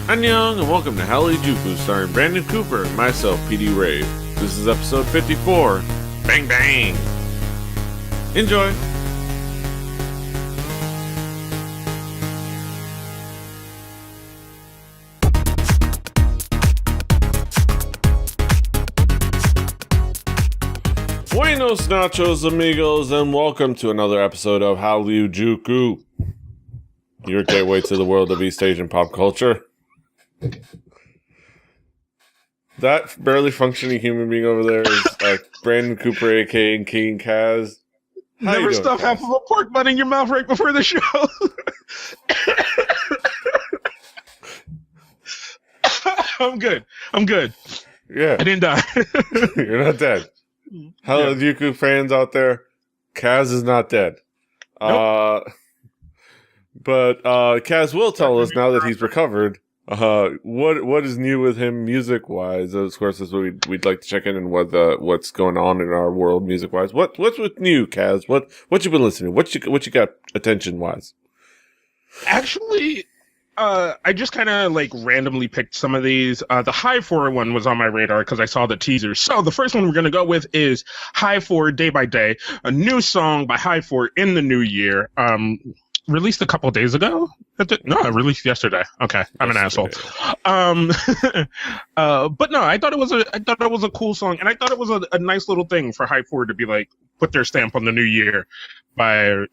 Annyeong and welcome to Hallyujuku, starring Brandon Cooper and myself, PD Ray. This is episode 54. Bang bang! Enjoy! Buenos nachos, amigos, and welcome to another episode of Hallyujuku, your gateway to the world of East Asian pop culture. That barely functioning human being over there is Brandon Cooper, aka King Kaz. Never stuff half of a pork butt in your mouth right before the show. I'm good. Yeah. I didn't die. You're not dead. Hallyujuku fans out there, Kaz is not dead. Nope. But Kaz will tell us now that he's recovered. What is new with him music wise? Of course, that's what we'd like to check in and what's going on in our world music wise. What's with new, Kaz? What you been listening to? What you got attention wise? Actually, I just kind of randomly picked some of these. The High 4 one was on my radar because I saw the teaser. So the first one we're gonna go with is High 4 Day by Day, a new song by High 4 in the new year. Released a couple days ago. No, it released yesterday. Okay, I'm an asshole. But no, I thought it was a cool song, and I thought it was a nice little thing for High 4 to be put their stamp on the new year by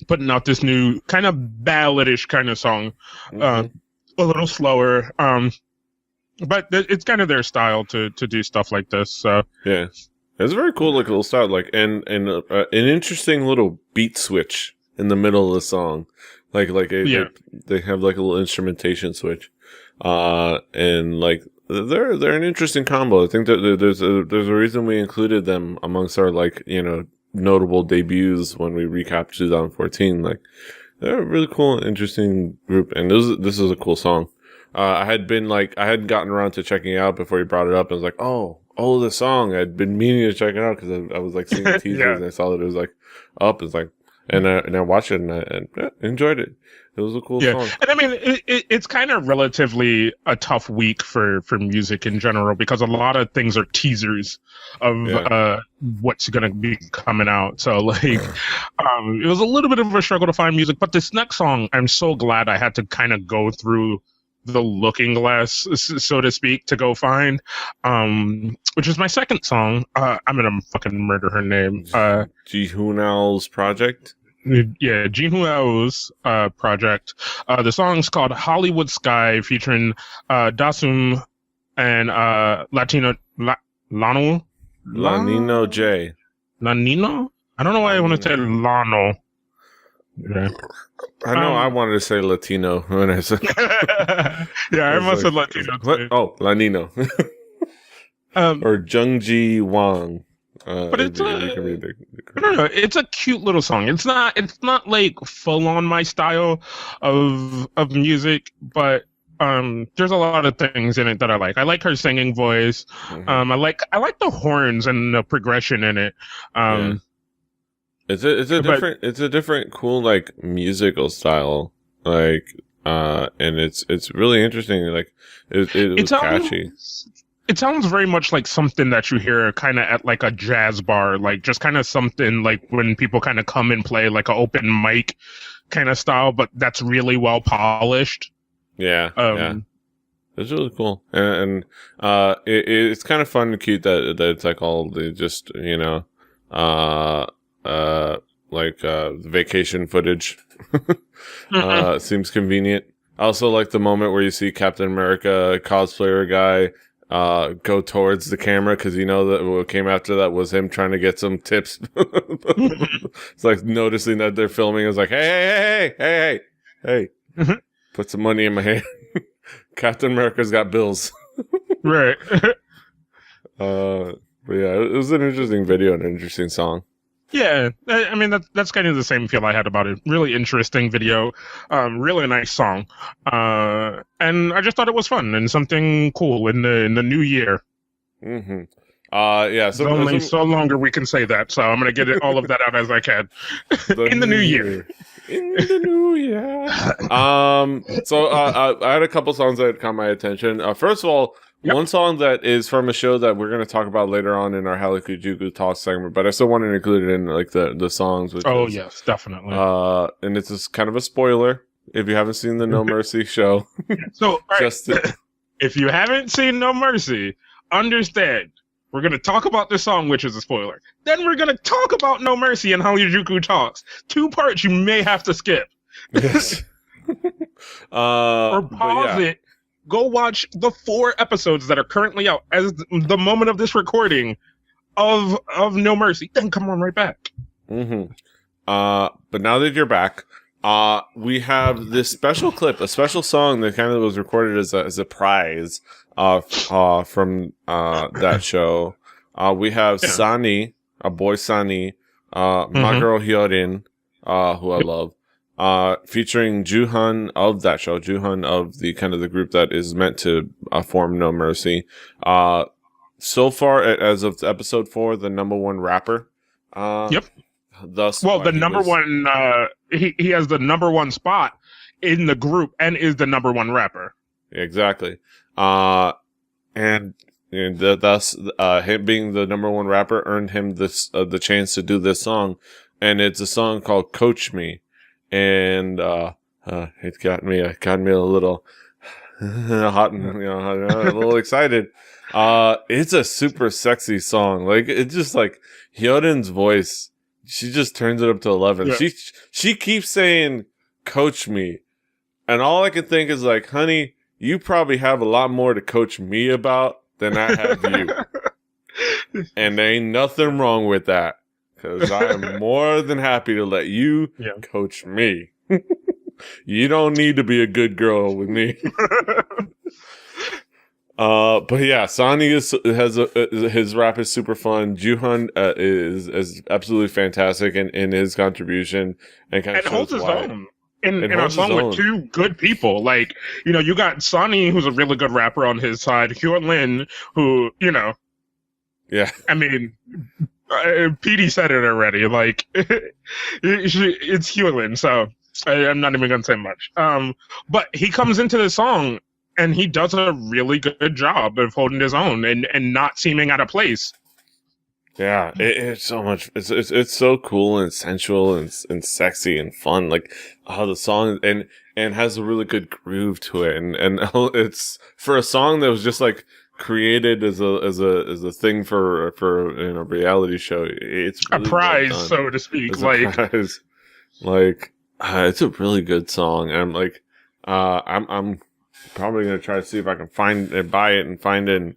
putting out this new kind of balladish kind of song, a little slower. But it's kind of their style to do stuff like this. So yeah, it's a very cool little style, and an interesting little beat switch in the middle of the song, they have a little instrumentation switch, and they're an interesting combo. I think that there's a reason we included them amongst our notable debuts when we recapped 2014. They're a really cool and interesting group, and this is a cool song. I hadn't gotten around to checking it out before you brought it up. I was like, oh, the song. I'd been meaning to check it out because I was seeing the teasers and I saw that it was up. It's and I watched it and I enjoyed it. It was a cool song. And I mean, it's kind of relatively a tough week for music in general because a lot of things are teasers of what's going to be coming out. So it was a little bit of a struggle to find music. But this next song, I'm so glad I had to kind of go through the looking glass, so to speak, to go find, which is my second song. I'm gonna fucking murder her name. Ji Hoonal's project. Yeah, Ji Hoonal's project. The song's called Hollywood Sky, featuring Dasum and Lanino J. Lanino? I don't know why I want to say Lano. Yeah. I know I wanted to say Latino when I said I must have Latino. What? Oh, Lanino. Or Jungji Wang. But it's it's a cute little song. It's not full on my style of music, but there's a lot of things in it that I like. I like her singing voice. Mm-hmm. I like the horns and the progression in it. It's a different cool musical style, and it's really interesting. It's catchy. It sounds very much like something that you hear kind of at a jazz bar, just kind of something when people kind of come and play an open mic kind of style, but that's really well polished. Yeah, it's really cool, and it's kind of fun and cute that it's all the just vacation footage. Seems convenient. I also like the moment where you see Captain America cosplayer guy go towards the camera because that what came after that was him trying to get some tips. It's noticing that they're filming. It's hey, put some money in my hand. Captain America's got bills. Right. But yeah, it was an interesting video and an interesting song. Yeah, I mean that's kind of the same feel I had about it. Really interesting video, really nice song, and I just thought it was fun and something cool in the new year. Mm-hmm. Yeah. So longer we can say that, so I'm gonna get all of that out as I can in the new year. In the new year. So I had a couple songs that caught my attention. First of all, one song that is from a show that we're going to talk about later on in our Hallyujuku talk segment, but I still wanted to include it in like the songs. Which is, yes, definitely. And it's just kind of a spoiler if you haven't seen the No.Mercy show. So, if you haven't seen No.Mercy, understand. We're going to talk about this song, which is a spoiler. Then we're going to talk about No.Mercy and Hallyujuku Talks. 2 parts you may have to skip. Yes. Or pause it. Go watch the 4 episodes that are currently out as the moment of this recording of No.Mercy. Then come on right back. Mm-hmm. But now that you're back, we have this special clip, a special song that kind of was recorded as a prize from that show. We have Sani, our boy Sani, my girl Hyorin, who I love, featuring Juhan of that show, Juhan of the kind of the group that is meant to form No.Mercy. So far, as of episode 4, the #1 rapper. Thus, the number one, he has the #1 spot in the group and is the #1 rapper. Exactly. And thus, him being the #1 rapper earned him this the chance to do this song, and it's a song called "Coach Me," and it got me a little hot and a little excited. It's a super sexy song. Like it's just like Hyorin's voice. She just turns it up to 11. Yeah. She keeps saying, "Coach me," and all I can think is like, honey, you probably have a lot more to coach me about than I have you. And there ain't nothing wrong with that. Because I am more than happy to let you coach me. You don't need to be a good girl with me. But yeah, Sani his rap is super fun. Juhan is absolutely fantastic in his contribution and kind of holds his own. In a song with 2 good people. Like, you got Sonny, who's a really good rapper on his side, Hyorin, who, yeah. I mean, PD said it already. Like, it's Hyorin, so I'm not even going to say much. But he comes into the song, and he does a really good job of holding his own and not seeming out of place. Yeah, it's so much. It's so cool and sensual and sexy and fun. Like how the song and has a really good groove to it. And it's for a song that was just like created as a thing for a reality show. It's really a prize, well so to speak. It's it's a really good song. And I'm like, I'm probably gonna try to see if I can buy it and find it and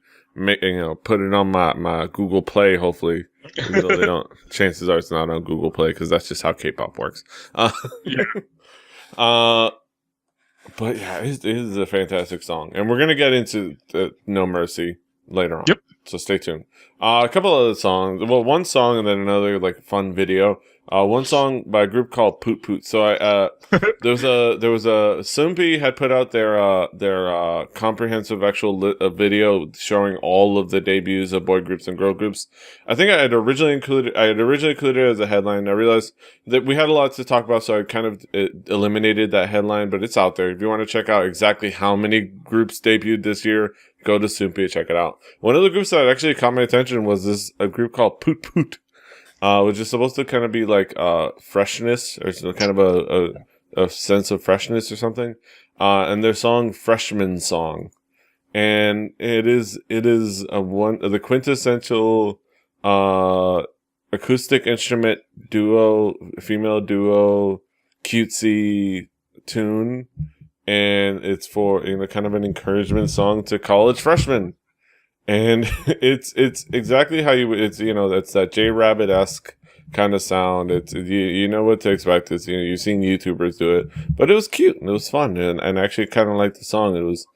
put it on my Google Play, hopefully. Even though they don't, chances are it's not on Google Play because that's just how K-pop works. But yeah, it is a fantastic song, and we're gonna get into the No.Mercy later on. Yep. So stay tuned. A couple other songs. Well, one song and then another like fun video. One song by a group called Poot Poot. So there was a Soompi had put out their comprehensive actual video showing all of the debuts of boy groups and girl groups. I think I had originally included it as a headline. I realized that we had a lot to talk about, so I kind of eliminated that headline, but it's out there. If you want to check out exactly how many groups debuted this year, go to Soompi and check it out. One of the groups that actually caught my attention was a group called Poot Poot. Which is supposed to kind of be like freshness or kind of a sense of freshness or something. And their song Freshman Song, and it is the quintessential acoustic instrument duo, female duo, cutesy tune, and it's for kind of an encouragement song to college freshmen. And it's exactly how it's that J Rabbit-esque kind of sound. It's you know what to expect. It's you've seen YouTubers do it, but it was cute and it was fun, and I actually kind of liked the song. It was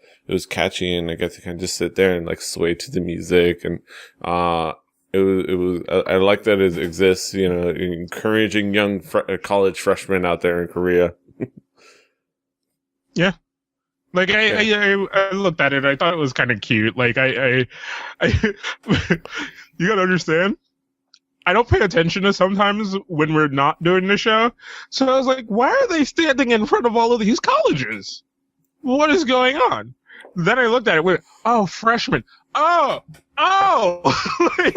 catchy, and I got to kind of just sit there and like sway to the music, and it was I like that it exists. Encouraging young college freshmen out there in Korea. Yeah. Like I looked at it, I thought it was kind of cute. Like I you gotta understand, I don't pay attention to sometimes when we're not doing the show. So I was like, why are they standing in front of all of these colleges? What is going on? Then I looked at it with, oh, freshmen. Oh. Like,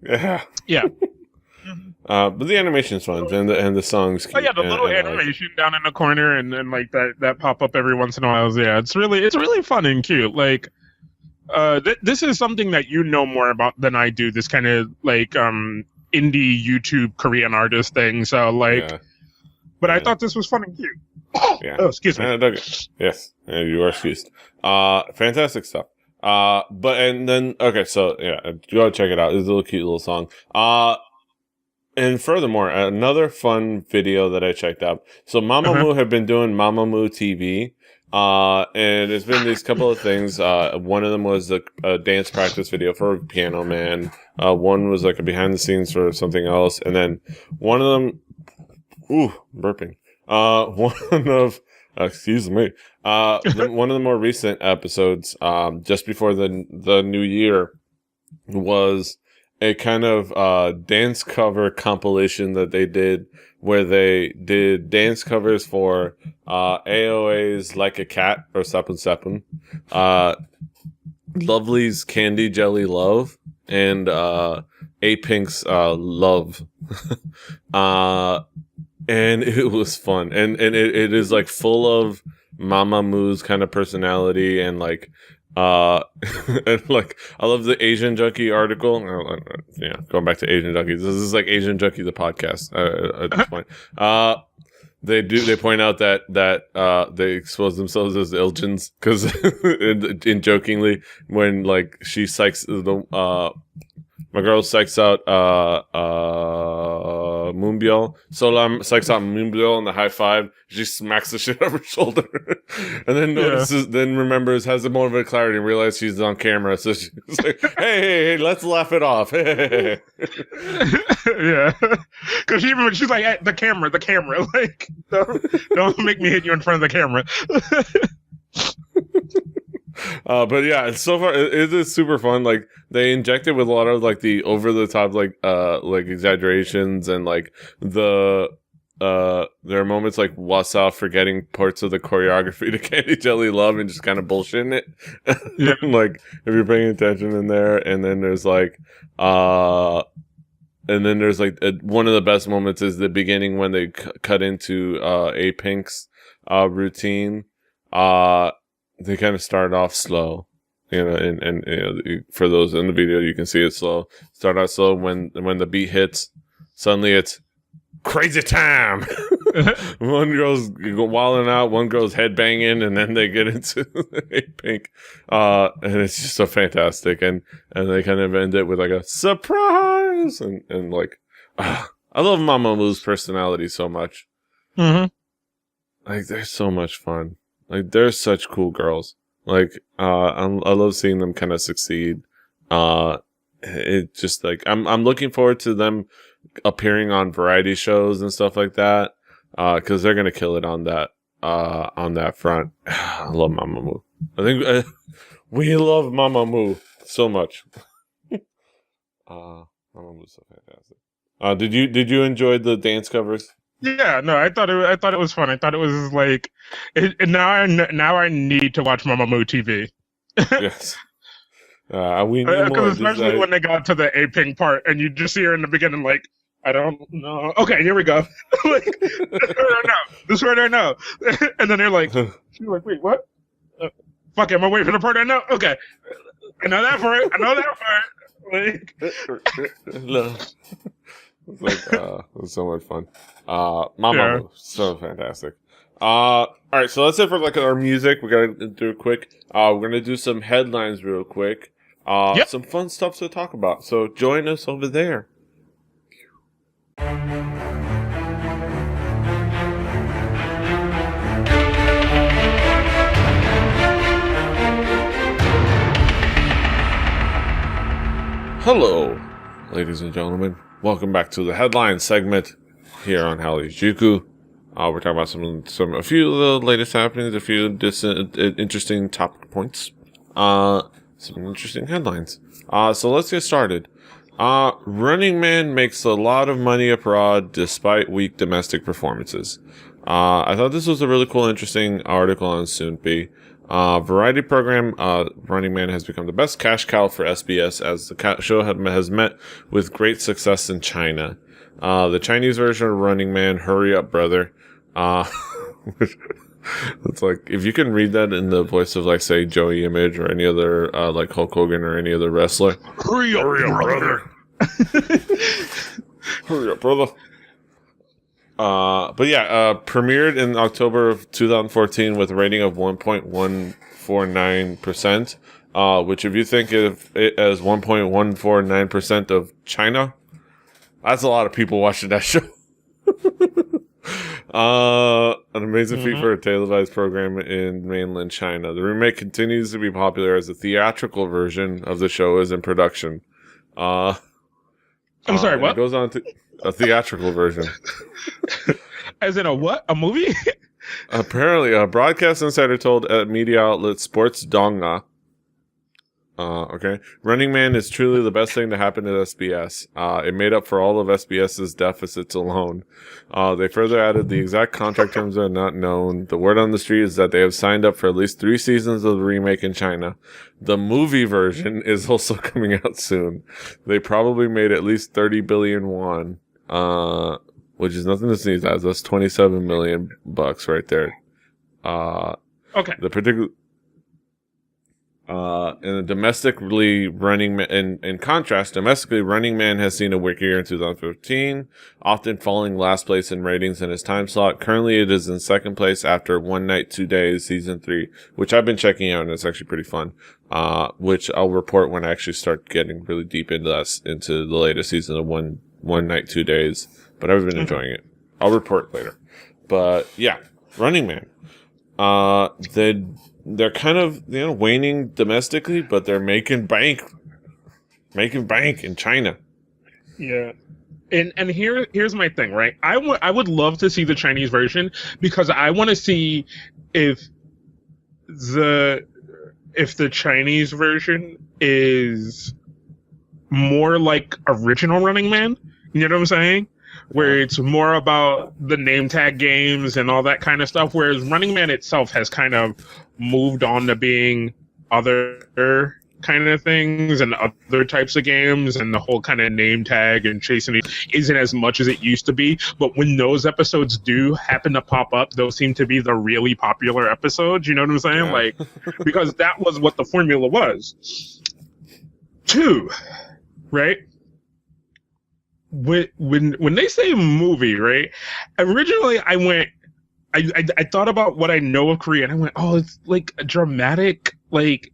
yeah. yeah. But the animation's fun, and the songs. Oh yeah, the little animation down in the corner, and like that pop up every once in a while. Yeah, it's really fun and cute. Like, this is something that you know more about than I do. This kind of like indie YouTube Korean artist thing. So like, but I thought this was fun and cute. Yeah. Oh, excuse me. Yes, you are excused. Fantastic stuff. And then so yeah, go check it out. It's a little cute little song. And furthermore, another fun video that I checked out. So Mamamoo have been doing Mamamoo TV. And there's been these couple of things. One of them was a dance practice video for Piano Man. One was like a behind the scenes for something else. And then one of them, burping. One of, excuse me, one of the more recent episodes, just before the new year was a kind of dance cover compilation that they did, where they did dance covers for AOA's Like a Cat or Sapun Sapun, Lovely's Candy Jelly Love, and A-Pink's Love. And it was fun. And it is like full of Mamamoo's kind of personality, and like and like I love the Asian Junkie article. Yeah, going back to Asian Junkie. This is like Asian Junkie the podcast at this point. They point out that they expose themselves as Ilchins because in jokingly when like she psychs my girl psychs out Moonbyul. Solam psychs out Moonbyul in the high five. She smacks the shit out of her shoulder. And then remembers, has a moment of clarity and realizes she's on camera. So she's like, hey, let's laugh it off. Yeah. Because she's like, hey, the camera. Like, don't make me hit you in front of the camera. But yeah, so far it is super fun. Like they inject it with a lot of like the over the top like exaggerations, and like there are moments like Wasa forgetting parts of the choreography to Candy Jelly Love and just kind of bullshitting it. Yeah. Like if you're paying attention in there, and then there's like one of the best moments is the beginning when they cut into A-Pink's routine. They kind of start off slow, and for those in the video, you can see it slow. Start out slow. When the beat hits, suddenly it's crazy time. One girl's wilding out, one girl's headbanging, and then they get into Pink, and it's just so fantastic. And they kind of end it with like a surprise, and like, I love Mamamoo's personality so much. Mm-hmm. Like they're so much fun. Like they're such cool girls. Like I love seeing them kind of succeed. It just like I'm looking forward to them appearing on variety shows and stuff like that. Because they're gonna kill it on that front. I love Mamamoo. I think we love Mamamoo so much. Mamamoo's so fantastic. Did you enjoy the dance covers? Yeah, no, I thought it was fun. I thought it was like, now I need to watch Mamamoo TV. Yes, we need more. Especially when they got to the A-Pink part, and you just see her in the beginning, like, I don't know. Okay, here we go. Like, this part I know. And then they're like, she's like, wait, what? Fuck it, am I waiting for the part I know? Okay, I know that part. Like, it's like, it was so much fun. Mamamoo, so fantastic. All right, so that's it for like our music. We gotta do it quick. We're gonna do some headlines real quick. Some fun stuff to talk about. So join us over there. Hello, ladies and gentlemen. Welcome back to the headline segment here on Hallyujuku. We're talking about a few of the latest happenings, a few interesting topic points. some interesting headlines. So let's get started. Running Man makes a lot of money abroad despite weak domestic performances. I thought this was a really cool, interesting article on Soonpi. Variety program, Running Man has become the best cash cow for SBS as the show has met with great success in China. The Chinese version of Running Man, Hurry Up Brother. It's like, if you can read that in the voice of, like, say, Joey Image or any other, like Hulk Hogan or any other wrestler. Hurry up, brother. Hurry up, brother. But yeah, premiered in October of 2014 with a rating of 1.149%, which if you think of it as 1.149% of China, that's a lot of people watching that show. An amazing feat for a televised program in mainland China. The remake continues to be popular as the theatrical version of the show is in production. I'm sorry, what? It goes on to a theatrical version. As in a what? A movie? Apparently, a broadcast insider told media outlet Sports Donga. Okay. Running Man is truly the best thing to happen to SBS. It made up for all of SBS's deficits alone. They further added the exact contract terms are not known. The word on the street is that they have signed up for at least 3 seasons of the remake in China. The movie version is also coming out soon. They probably made at least 30 billion won, which is nothing to sneeze at. That's $27 million right there. Okay. The particular... in contrast, domestically, Running Man has seen a weaker year in 2015, often falling last place in ratings in its time slot. Currently, it is in second place after One Night, 2 Days, season 3, which I've been checking out, and it's actually pretty fun. Which I'll report when I actually start getting really deep into the latest season of One Night, 2 Days. But I've been enjoying it. I'll report later. But yeah, Running Man. They're kind of, waning domestically, but they're making bank in China. Yeah. And here's my thing, right? I would love to see the Chinese version because I want to see if the Chinese version is more like original Running Man. You know what I'm saying? Where it's more about the name tag games and all that kind of stuff, whereas Running Man itself has kind of moved on to being other kind of things and other types of games, and the whole kind of name tag and chasing isn't as much as it used to be. But when those episodes do happen to pop up, those seem to be the really popular episodes. You know what I'm saying? Yeah. Like, because that was what the formula was. 2, right? When they say movie, right? Originally, I thought about what I know of Korea, and I went, oh, it's like a dramatic, like,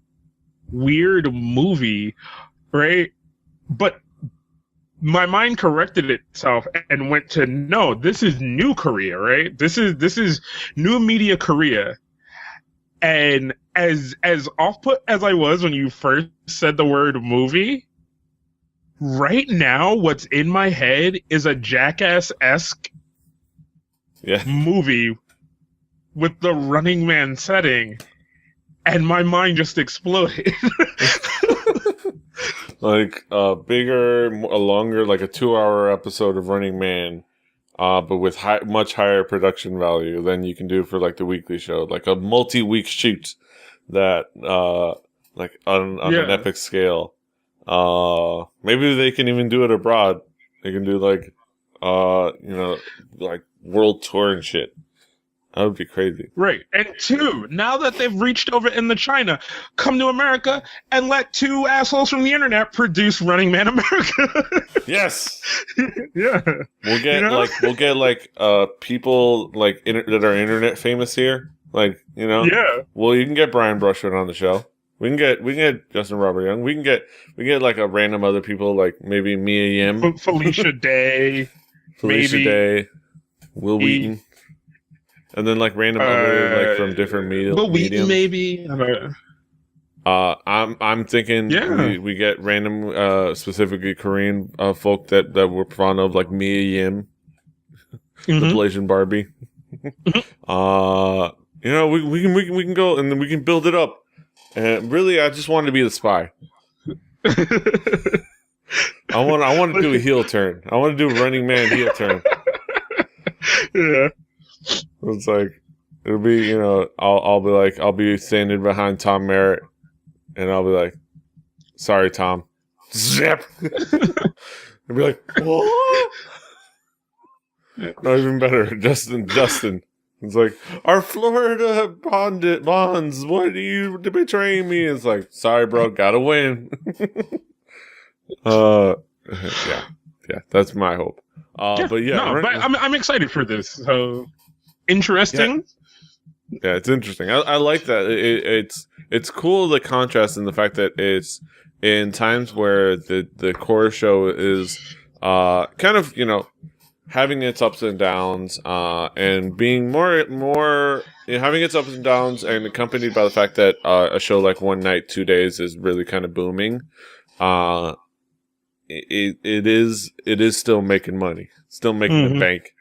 weird movie, right? But my mind corrected itself and went to, no, this is new Korea, right? This is new media Korea. And as off-put as I was when you first said the word movie, right now, what's in my head is a Jackass-esque movie with the Running Man setting, and my mind just exploded. Like a bigger, a longer, like a 2-hour episode of Running Man, but with much higher production value than you can do for like the weekly show, like a multi-week shoot that, like on an epic scale. Maybe they can even do it abroad. They can do like, like world tour and shit. That would be crazy. Right. And 2, now that they've reached over into China, come to America and let 2 assholes from the internet produce Running Man America. Yes. Yeah. We'll get people like that are internet famous here. Like, Yeah. Well, you can get Brian Brushwood on the show. We can get Justin Robert Young. We can get like a random other people, like maybe Mia Yim, Felicia Day, Day, Will Wheaton, and then like random other like from different media. Will Wheaton maybe. I'm thinking we get random specifically Korean folk that we're fond of, like Mia Yim, the Blasian Barbie. We can go and then we can build it up. And really, I just wanted to be the spy. I want to do a heel turn. I want to do a Running Man heel turn. Yeah. It's like it'll be, I'll be standing behind Tom Merritt, and I'll be like, "Sorry, Tom." Zip. I'll be like, "What?" Not even better, Justin. It's like, our Florida bonds. What are you betraying me? It's like, sorry, bro, gotta win. Yeah, that's my hope. But I'm excited for this. So interesting. Yeah, it's interesting. I like that. It's cool, the contrast in the fact that it's in times where the core show is kind of, having its ups and downs, and being more having its ups and downs, and accompanied by the fact that a show like One Night, 2 Days is really kind of booming. It is still making money, still making the bank.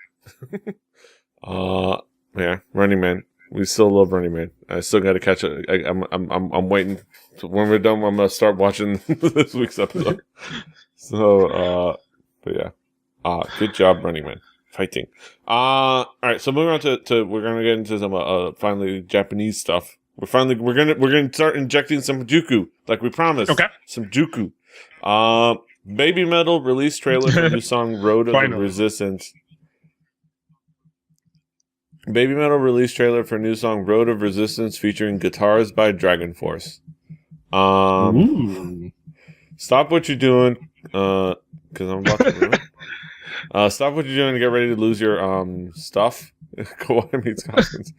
Yeah, Running Man. We still love Running Man. I still got to catch it. I'm waiting. When we're done, I'm gonna start watching this week's episode. So, but yeah. Good job, Running Man. Fighting. All right. So moving on to we're gonna get into some finally Japanese stuff. We're gonna start injecting some Juku, like we promised. Okay. Some Juku. BABYMETAL release trailer for new song "Road of the Resistance." BABYMETAL release trailer for new song "Road of Resistance" featuring guitars by DragonForce. Stop what you're doing, because I'm about to ruin. Stop what you're doing to get ready to lose your stuff. Kawaii meets Cousins.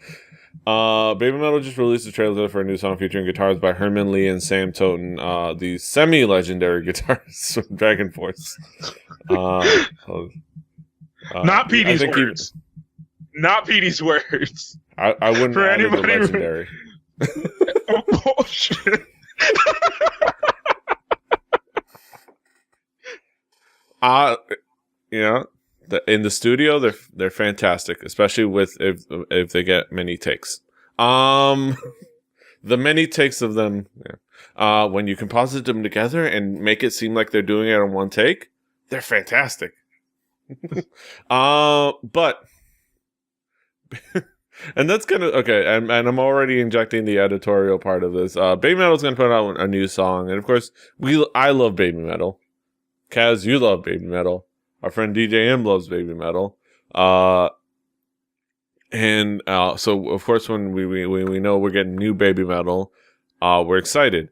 BABYMETAL just released a trailer for a new song featuring guitars by Herman Lee and Sam Toten, the semi-legendary guitarists from DragonForce. Not Petey's words. Not Petey's words. I wouldn't for add the anybody legendary. Oh, bullshit. In the studio, they're fantastic, especially with if they get many takes. The many takes of them, when you composite them together and make it seem like they're doing it on one take, they're fantastic. But and that's gonna and I'm already injecting the editorial part of this. BABYMETAL's gonna put out a new song, and of course I love BABYMETAL. Kaz, you love BABYMETAL. Our friend DJM loves BABYMETAL. So of course when we know we're getting new BABYMETAL, we're excited.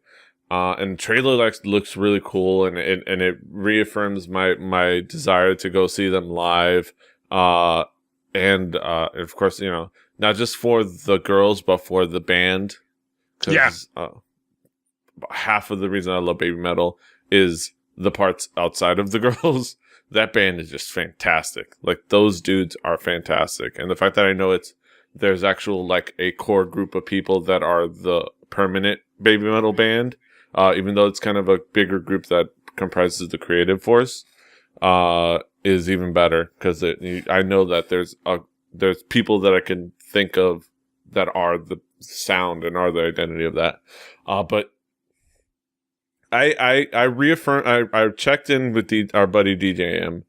And the trailer looks really cool, and it reaffirms my desire to go see them live. And of course, not just for the girls, but for the band. Yeah. Half of the reason I love BABYMETAL is the parts outside of the girls. That band is just fantastic. Like, those dudes are fantastic. And the fact that I know there's actual, like, a core group of people that are the permanent BABYMETAL band, even though it's kind of a bigger group that comprises the creative force, is even better. Because I know that there's people that I can think of that are the sound and are the identity of that. But I reaffirm. I checked in with our buddy DJM,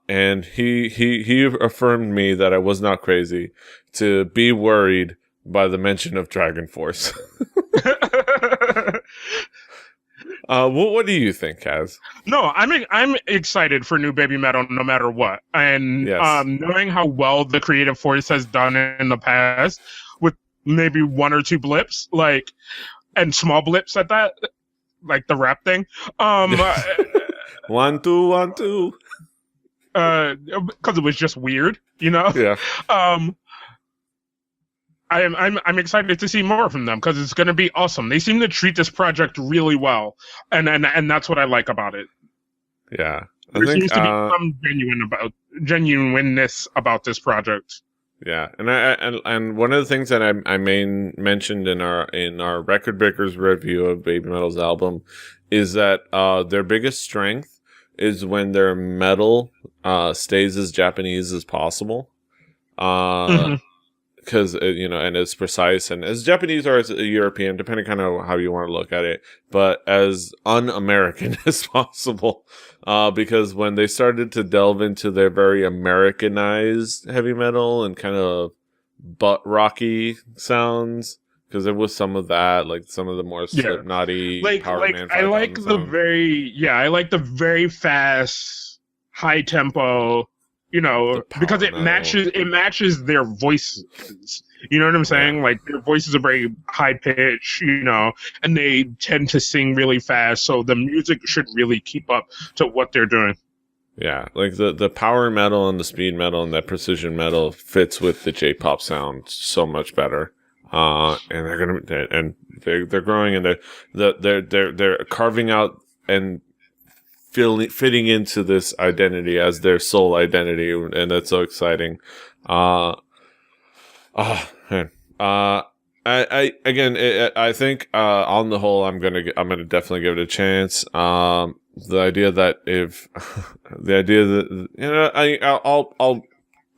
and he affirmed me that I was not crazy to be worried by the mention of DragonForce. What do you think, Kaz? No, I'm excited for new BABYMETAL no matter what, and yes. Knowing how well the creative force has done in the past, with maybe one or two blips, and small blips at that. Like the rap thing. 1, 2, 1, 2. Because it was just weird, Yeah. I'm excited to see more from them because it's going to be awesome. They seem to treat this project really well, and that's what I like about it. Yeah, there seems to be some genuineness about this project. Yeah, and one of the things that I mentioned in our Record Breakers review of BABYMETAL's album is that their biggest strength is when their metal stays as Japanese as possible. because and as precise and as Japanese or as a European, depending kind of how you want to look at it, but as un-American as possible. Because when they started to delve into their very Americanized heavy metal and kind of butt rocky sounds, because there was some of that, like some of the more Slipknotty Power Man. I like I like the very fast, high tempo. Because it matches their voices. You know what I'm saying? Yeah. Like their voices are very high pitch, and they tend to sing really fast. So the music should really keep up to what they're doing. Yeah, like the power metal and the speed metal and that precision metal fits with the J-pop sound so much better. And they're growing and they're carving out and fitting into this identity as their sole identity, and that's so exciting. I think on the whole, I'm gonna definitely give it a chance. The idea that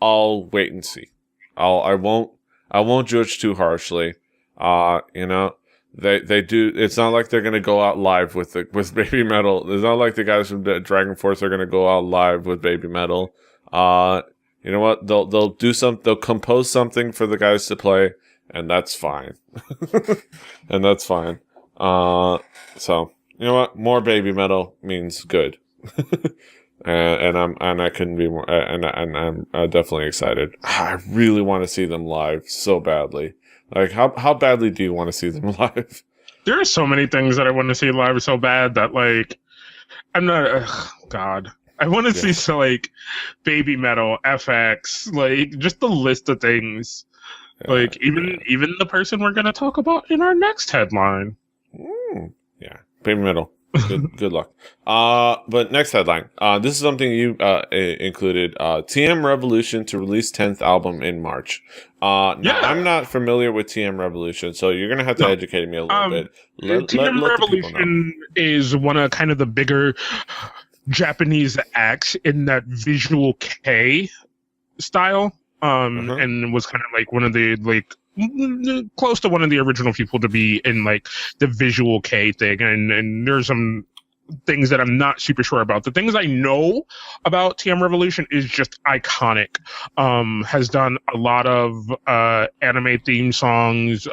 I'll wait and see. I won't judge too harshly. They do. It's not like they're gonna go out live with Baby Metal. It's not like the guys from DragonForce are gonna go out live with Baby Metal. You know what? They'll do they'll compose something for the guys to play, and that's fine. And that's fine. So you know what? More Baby Metal means good. And I couldn't be more. And I'm definitely excited. I really want to see them live so badly. Like, how badly do you want to see them live? There are so many things that I want to see live so bad that, like, I'm not... God. I want to see, like, Baby Metal, FX, like, just the list of things. Yeah, like, even the person we're going to talk about in our next headline. Yeah, Baby Metal. Good luck. But next headline. This is something you included. TM Revolution to release 10th album in March. Now, I'm not familiar with TM Revolution, so you're gonna have to educate me a little bit. TM Revolution is one of kind of the bigger Japanese acts in that visual K style. And was kind of like one of the close to one of the original people to be in like the visual K thing, and there's some things that I'm not super sure about. The things I know about TM Revolution is just iconic. Has done a lot of anime theme songs,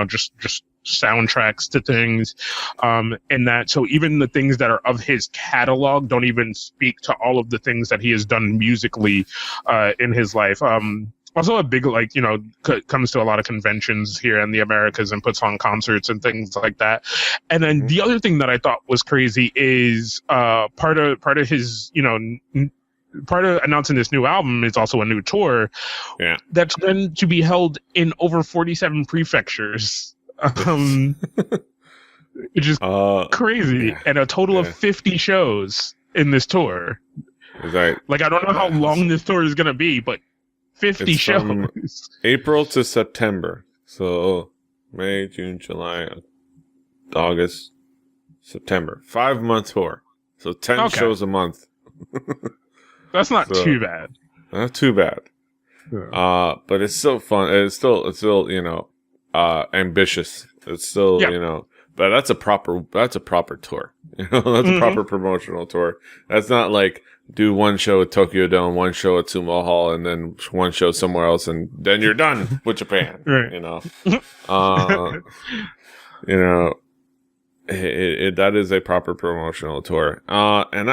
just soundtracks to things, and that so even the things that are of his catalog don't even speak to all of the things that he has done musically in his life. Also a big, comes to a lot of conventions here in the Americas and puts on concerts and things like that. And then the other thing that I thought was crazy is part of his, part of announcing this new album is also a new tour that's going to be held in over 47 prefectures. Which is crazy. And a total of 50 shows in this tour. Right. Like, I don't know how long this tour is going to be, but 50 shows. From April to September. So May, June, July, August, September. 5-month tour. So 10 shows a month. That's not too bad. Not too bad. Yeah. But it's still fun. It's still ambitious. It's still, but that's a proper tour. That's a proper promotional tour. That's not like do one show at Tokyo Dome, one show at Sumo Hall, and then one show somewhere else, and then you're done with Japan. Right. That is a proper promotional tour. And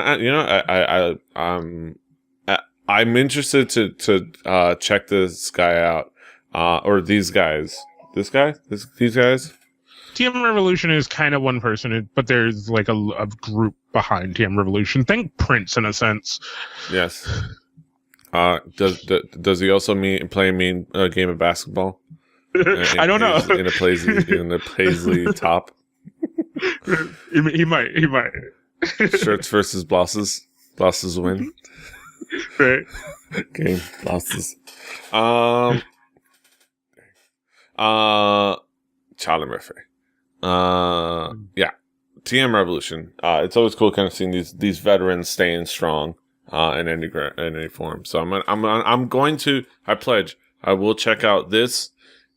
I'm interested to check this guy out, or these guys. These guys. TM Revolution is kind of one person, but there's like a group behind TM Revolution. Think Prince in a sense. Yes. Does he also play a mean game of basketball? I don't know. In the Paisley top. He might. Shirts versus bosses. Bosses win. Right. Game bosses. Charlie Murphy. TM Revolution. It's always cool kind of seeing these veterans staying strong in any form. So I pledge I will check out this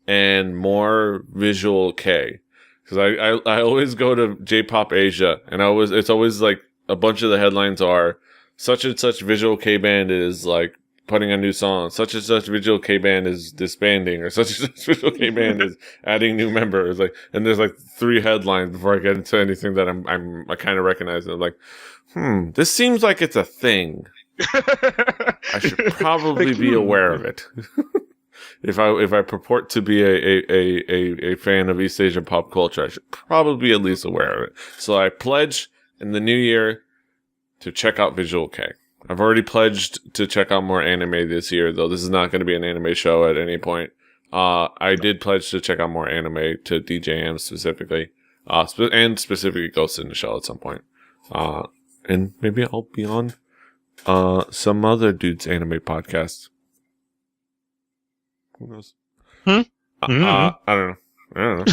and more Visual K. Because I always go to J-Pop Asia, and it's always like a bunch of the headlines are such and such Visual K band is like putting a new song, such and such Visual K band is disbanding, or such and such Visual K band is adding new members. Like, and there's like 3 headlines before I get into anything that I kind of recognize. And I'm like, this seems like it's a thing. I should probably be aware of it. If I purport to be a fan of East Asian pop culture, I should probably be at least aware of it. So I pledge in the new year to check out Visual K. I've already pledged to check out more anime this year, though this is not going to be an anime show at any point. I did pledge to check out more anime to DJM specifically, and specifically Ghost in the Shell at some point. And maybe I'll be on some other dude's anime podcast. Who knows? I don't know.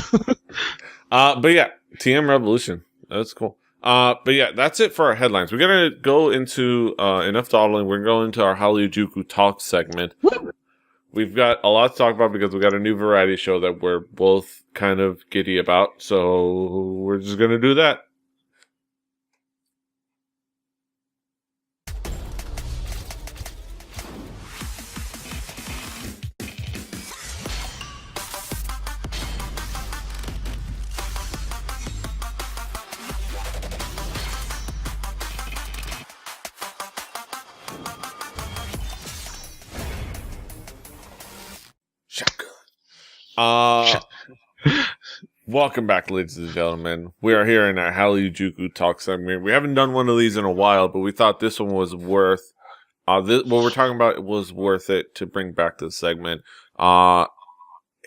But yeah, TM Revolution. That's cool. But yeah, that's it for our headlines. We're going to go into enough dawdling. We're going to our Hallyujuku Talk segment. We've got a lot to talk about because we got a new variety show that we're both kind of giddy about. So we're just going to do that. Welcome back, ladies and gentlemen. We are here in our Hallyujuku Talk segment. We haven't done one of these in a while, but we thought this one was worth what we're talking about was worth it to bring back this segment. And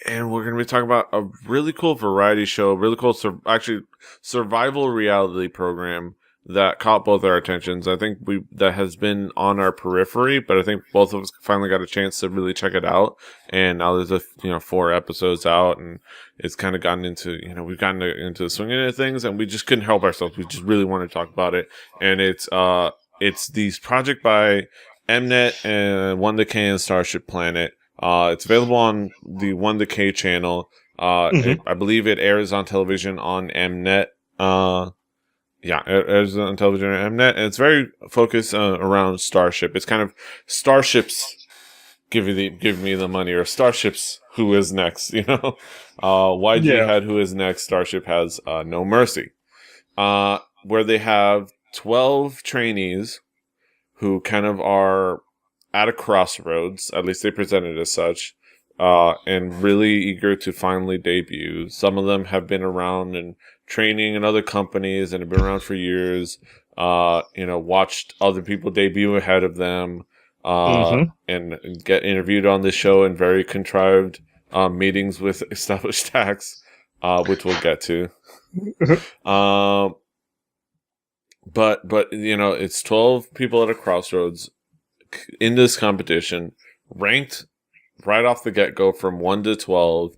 we're going to be talking about a really cool variety show, really cool survival reality program that caught both our attentions. I think that has been on our periphery, but I think both of us finally got a chance to really check it out. And now there's 4 episodes out, and it's kind of gotten into, we've gotten into the swing of things, and we just couldn't help ourselves. We just really want to talk about it. And it's these project by Mnet and 1-K and Starship Planet. It's available on the 1-K channel. I believe it airs on television on Mnet. Yeah, it airs on television on Mnet, and it's very focused around Starship. It's kind of Starships give me the money, or Starships Who Is Next, YG had Who Is Next, Starship has No.Mercy, where they have 12 trainees who kind of are at a crossroads, at least they present it as such, and really eager to finally debut. Some of them have been around and training in other companies and have been around for years, watched other people debut ahead of them, and get interviewed on this show in very contrived meetings with established acts, which we'll get to. But it's 12 people at a crossroads in this competition, ranked right off the get-go from 1 to 12,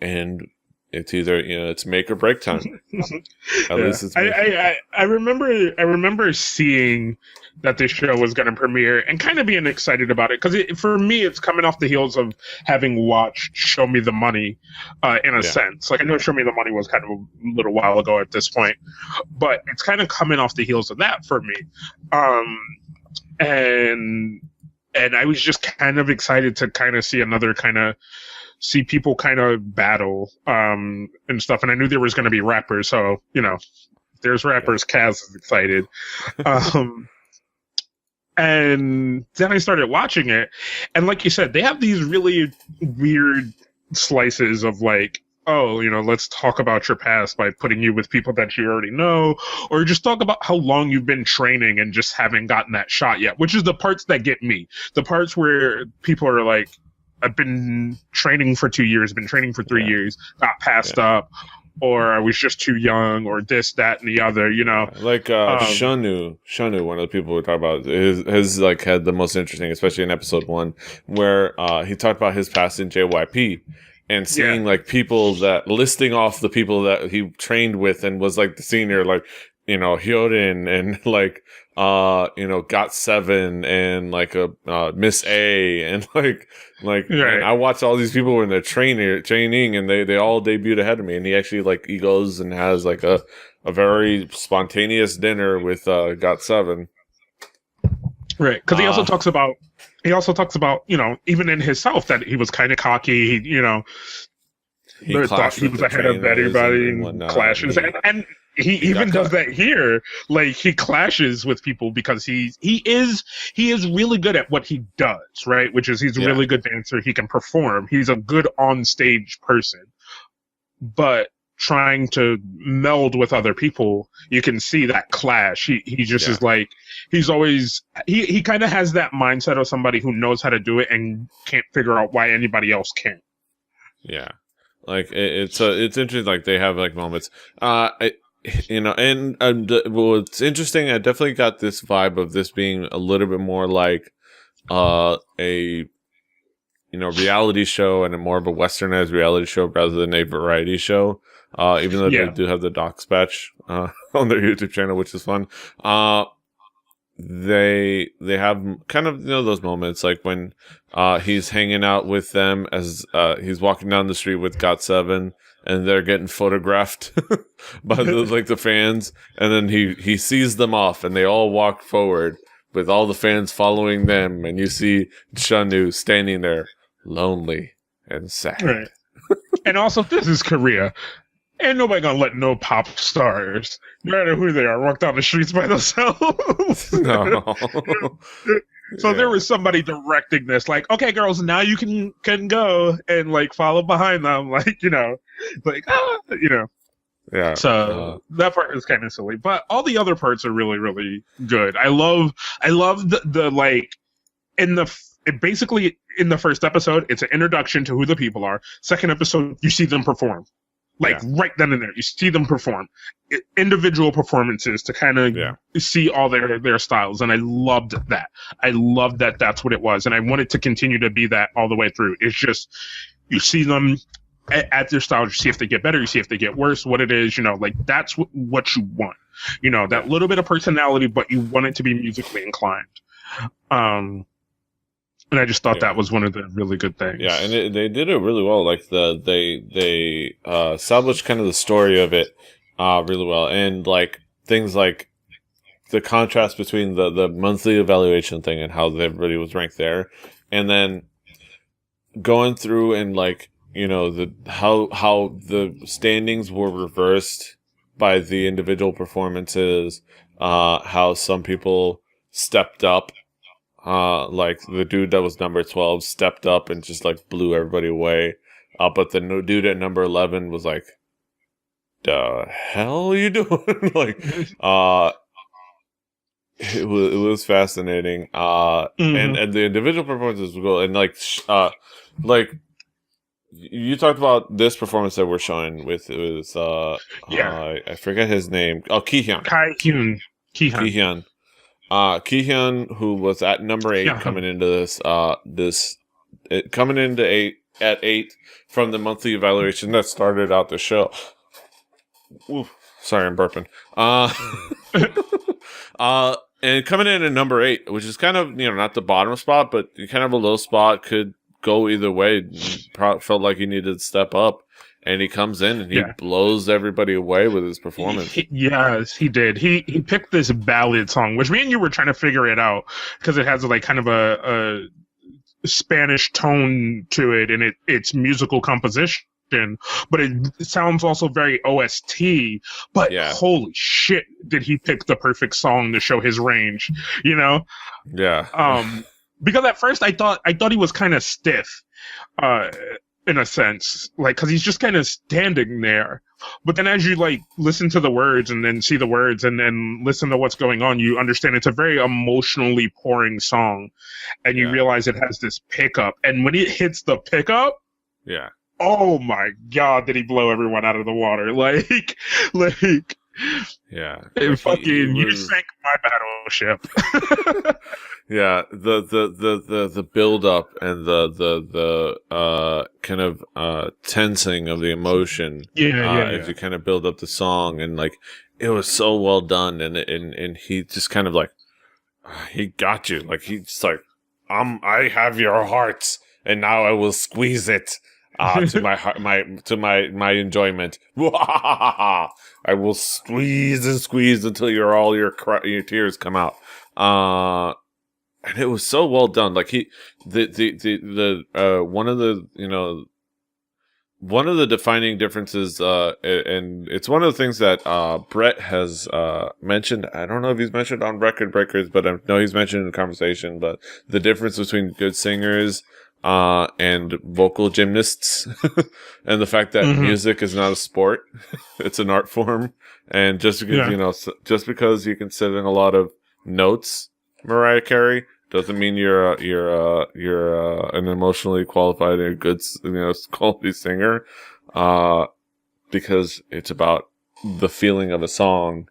and it's either it's make or break time. At least it's. I remember seeing that this show was going to premiere and kind of being excited about it, because for me it's coming off the heels of having watched Show Me the Money, in a sense. Like, I know Show Me the Money was kind of a little while ago at this point, but it's kind of coming off the heels of that for me. And I was just kind of excited to kind of see people kind of battle, and stuff. And I knew there was going to be rappers. So, there's rappers. Kaz is excited. And then I started watching it. And like you said, they have these really weird slices of like, let's talk about your past by putting you with people that you already know, or just talk about how long you've been training and just haven't gotten that shot yet, which is the parts that get me. The parts where people are like, I've been training for 2 years, been training for 3 years, got passed up, or I was just too young, or this, that, and the other, Like Shonu, one of the people we talk about, has like had the most interesting, especially in episode 1, where he talked about his past in JYP. And seeing like people listing off the people that he trained with and was like the senior, like, Hyorin and like Got Seven and like a Miss A and like man, I watched all these people when they're training and they all debuted ahead of me, and he goes and has like a very spontaneous dinner with Got Seven. Right, because he also talks about even in himself that he was kind of cocky. He thought he was ahead of everybody and clashes, and he even does that here. Like he clashes with people because he is really good at what he does, right? Which is he's a really good dancer. He can perform. He's a good on stage person, but trying to meld with other people, you can see that clash. He just is like he's always he kind of has that mindset of somebody who knows how to do it and can't figure out why anybody else can't. Yeah, like it's interesting. Like they have like moments. What's interesting, I definitely got this vibe of this being a little bit more like a reality show and a more of a westernized reality show rather than a variety show. Even though they do have the Docs batch on their YouTube channel, which is fun. They have kind of those moments like when he's hanging out with them as he's walking down the street with Got Seven. And they're getting photographed by the fans, and then he sees them off, and they all walk forward with all the fans following them, and you see Shanu standing there, lonely and sad. Right. And also, this is Korea. Ain't nobody gonna let no pop stars, no matter who they are, walk down the streets by themselves. No. So there was somebody directing this, like, okay, girls, now you can go and like follow behind them, like Yeah. So that part is kind of silly, but all the other parts are really, really good. I love the like basically in the first episode, it's an introduction to who the people are. Second episode, you see them perform. Like right then and there, you see them perform individual performances to kind of see all their styles, and I loved that. I loved that that's what it was, and I want it to continue to be that all the way through. It's just you see them at their styles, you see if they get better, you see if they get worse, what it is, like that's what you want. That little bit of personality, but you want it to be musically inclined. And I just thought that was one of the really good things. Yeah, and they did it really well. Like they established kind of the story of it really well, and like things like the contrast between the monthly evaluation thing and how everybody was ranked there, and then going through and like how the standings were reversed by the individual performances, how some people stepped up. Like the dude that was number 12 stepped up and just like blew everybody away. But the dude at number 11 was like, "The hell are you doing?" Like, it was fascinating. And the individual performances were cool. And like you talked about this performance that we're showing with I forget his name. Oh, Kihyun. Kihyun. Kihyun, who was at number 8 coming into this, coming into 8 from the monthly evaluation that started out the show. Ooh, sorry, I'm burping. And coming in at number 8, which is kind of not the bottom spot, but kind of a low spot, could go either way. Felt like he needed to step up. And he comes in and he blows everybody away with his performance. Yes, he did. He picked this ballad song, which me and you were trying to figure it out because it has like kind of a Spanish tone to it, and it's musical composition, but it sounds also very OST. But holy shit, did he pick the perfect song to show his range? Yeah. Because at first I thought he was kind of stiff. In a sense, like, cause he's just kind of standing there. But then as you like listen to the words and then see the words and then listen to what's going on, you understand it's a very emotionally pouring song, and you realize it has this pickup. And when it hits the pickup, oh my God, did he blow everyone out of the water? Like, you sank my battleship. Yeah, the build up and the kind of tensing of the emotion as you kind of build up the song, and like it was so well done, and he just kind of like he got you. Like he's like, I have your heart, and now I will squeeze it to my heart, my enjoyment. I will squeeze and squeeze until your tears come out. And it was so well done. Like one of the one of the defining differences, and it's one of the things that Brett has mentioned. I don't know if he's mentioned on Record Breakers, but I know he's mentioned in the conversation. But the difference between good singers and vocal gymnasts, and the fact that music is not a sport, it's an art form. And just because just because you can sit in a lot of notes, Mariah Carey, doesn't mean you're an emotionally qualified and good quality singer, because it's about the feeling of a song,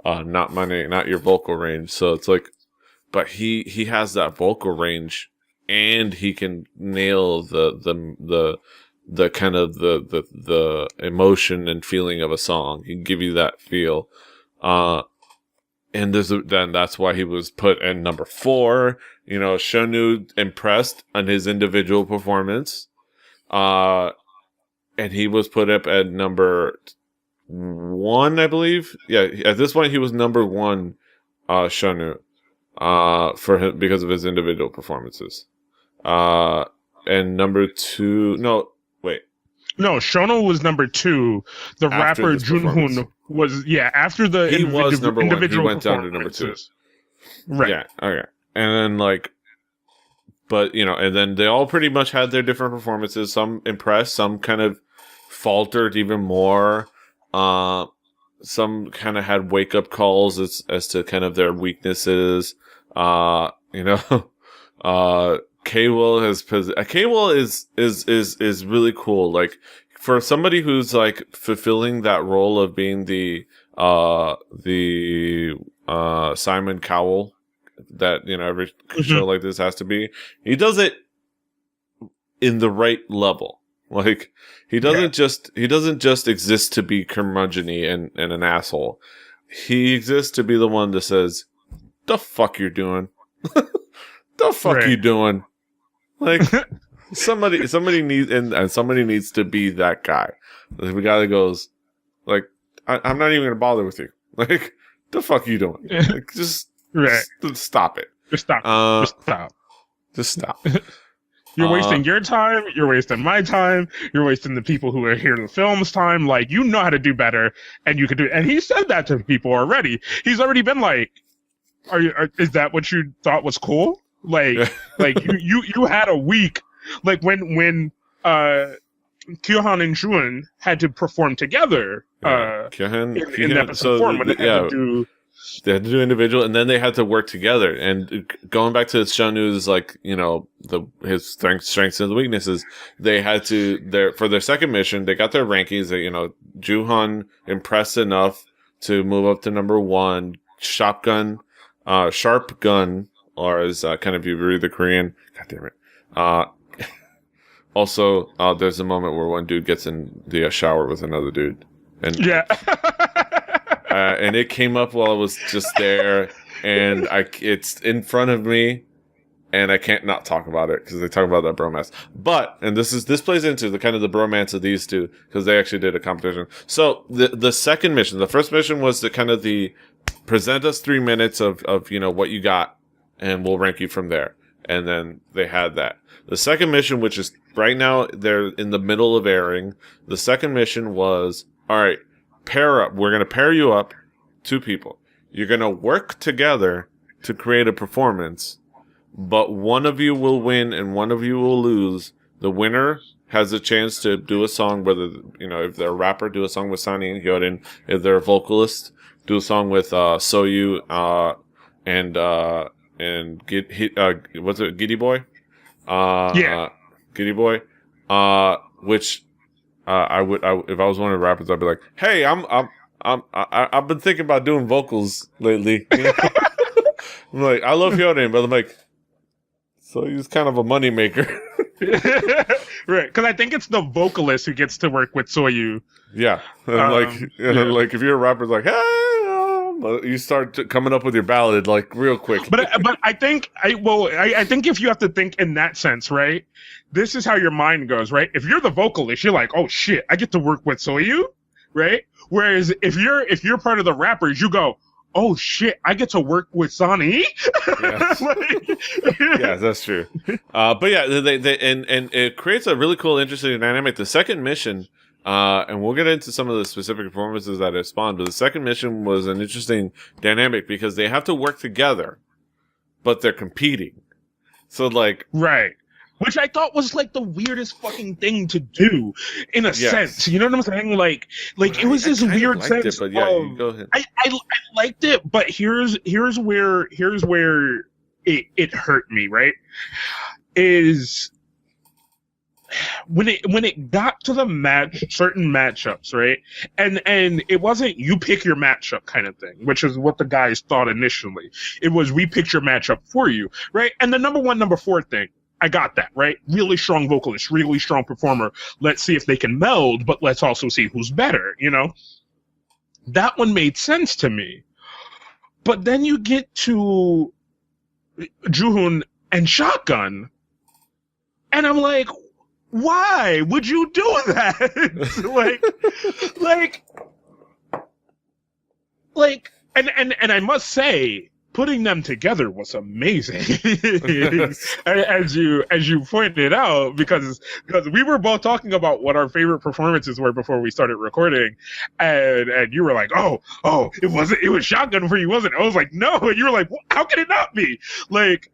not your vocal range. So it's like, but he has that vocal range, and he can nail the kind of the emotion and feeling of a song. He can give you that feel. And then that's why he was put in number 4. Shonu impressed on his individual performance. And he was put up at number 1, I believe. Yeah, at this point he was number 1, Shonu, for him because of his individual performances. And number 2, no, wait. No, Shono was number 2. The rapper Junhoon was after the he was number 1. He went down to number 2. Right. Yeah. Okay. And then but and then they all pretty much had their different performances. Some impressed, some kind of faltered even more. Some kind of had wake up calls as to kind of their weaknesses. K-Will is really cool. Like, for somebody who's like fulfilling that role of being the Simon Cowell that every show like this has to be, he does it in the right level. Like, he doesn't just exist to be curmudgeon-y and an asshole. He exists to be the one that says, "The fuck you're doing? The fuck you doing?" Like, somebody needs to be that guy. The guy that goes, like, I'm not even gonna bother with you. Like, the fuck you doing? Like, just stop it. Just stop. Just stop. Just stop. You're wasting your time. You're wasting my time. You're wasting the people who are here in the film's time. Like, you know how to do better, and you could do. And he said that to people already. He's already been like, is that what you thought was cool? Like, you had a week, like when Kyohan and Jun had to perform together. Kyohan, in that performance, they had to do individual, and then they had to work together. And going back to Shonu's, like, his strengths and weaknesses, they had to for their second mission, they got their rankings. That Juhan impressed enough to move up to number 1. Sharp Gun. Or as kind of you read the Korean, god damn it. Also, there's a moment where one dude gets in the shower with another dude, and and it came up while I was just there, and it's in front of me, and I can't not talk about it because they talk about that bromance. And this plays into the kind of the bromance of these two, because they actually did a competition. So the second mission, the first mission was the kind of the present us 3 minutes of what you got, and we'll rank you from there. And then they had that. The second mission, which is right now, they're in the middle of airing. The second mission was, all right, pair up. We're going to pair you up, 2 people. You're going to work together to create a performance, but one of you will win and one of you will lose. The winner has a chance to do a song, whether, if they're a rapper, do a song with Sunny and Hyorin. If they're a vocalist, do a song with Soyu and what's it, Giddy Boy? Giddy Boy. Which I would if I was one of the rappers, I'd be like, "Hey, I've been thinking about doing vocals lately." I'm like, I love Hyorin, but I'm like, so he's kind of a moneymaker. Right, because I think it's the vocalist who gets to work with Soyu. Yeah, like if you're a rapper, it's like, hey, You start coming up with your ballad like real quick. But I think I think if you have to think in that sense, right? This is how your mind goes, right? If you're the vocalist, you're like, oh shit, I get to work with Soyu, right? Whereas if you're part of the rappers, you go, oh shit, I get to work with Sonny. Yes. Yeah, that's true. But yeah, they and it creates a really cool, interesting dynamic. The second mission, and we'll get into some of the specific performances that have spawned, but the second mission was an interesting dynamic because they have to work together, but they're competing. So like, right. Which I thought was like the weirdest fucking thing to do, in a sense. You know what I'm saying? Like it was this weird sense. But yeah, you go ahead. I liked it, but here's where it hurt me. Right? Is when it got to the certain matchups, right? And it wasn't you pick your matchup kind of thing, which is what the guys thought initially. It was we picked your matchup for you, right? And the number 1, number 4 thing. I got that, right? Really strong vocalist, really strong performer. Let's see if they can meld, but let's also see who's better, you know? That one made sense to me. But then you get to Juhoon and Shotgun, and I'm like, why would you do that? and I must say, putting them together was amazing, as you pointed out, because we were both talking about what our favorite performances were before we started recording, and you were like, oh, it was Shotgun for you, wasn't it? I was like, no, and you were like, how can it not be? Like,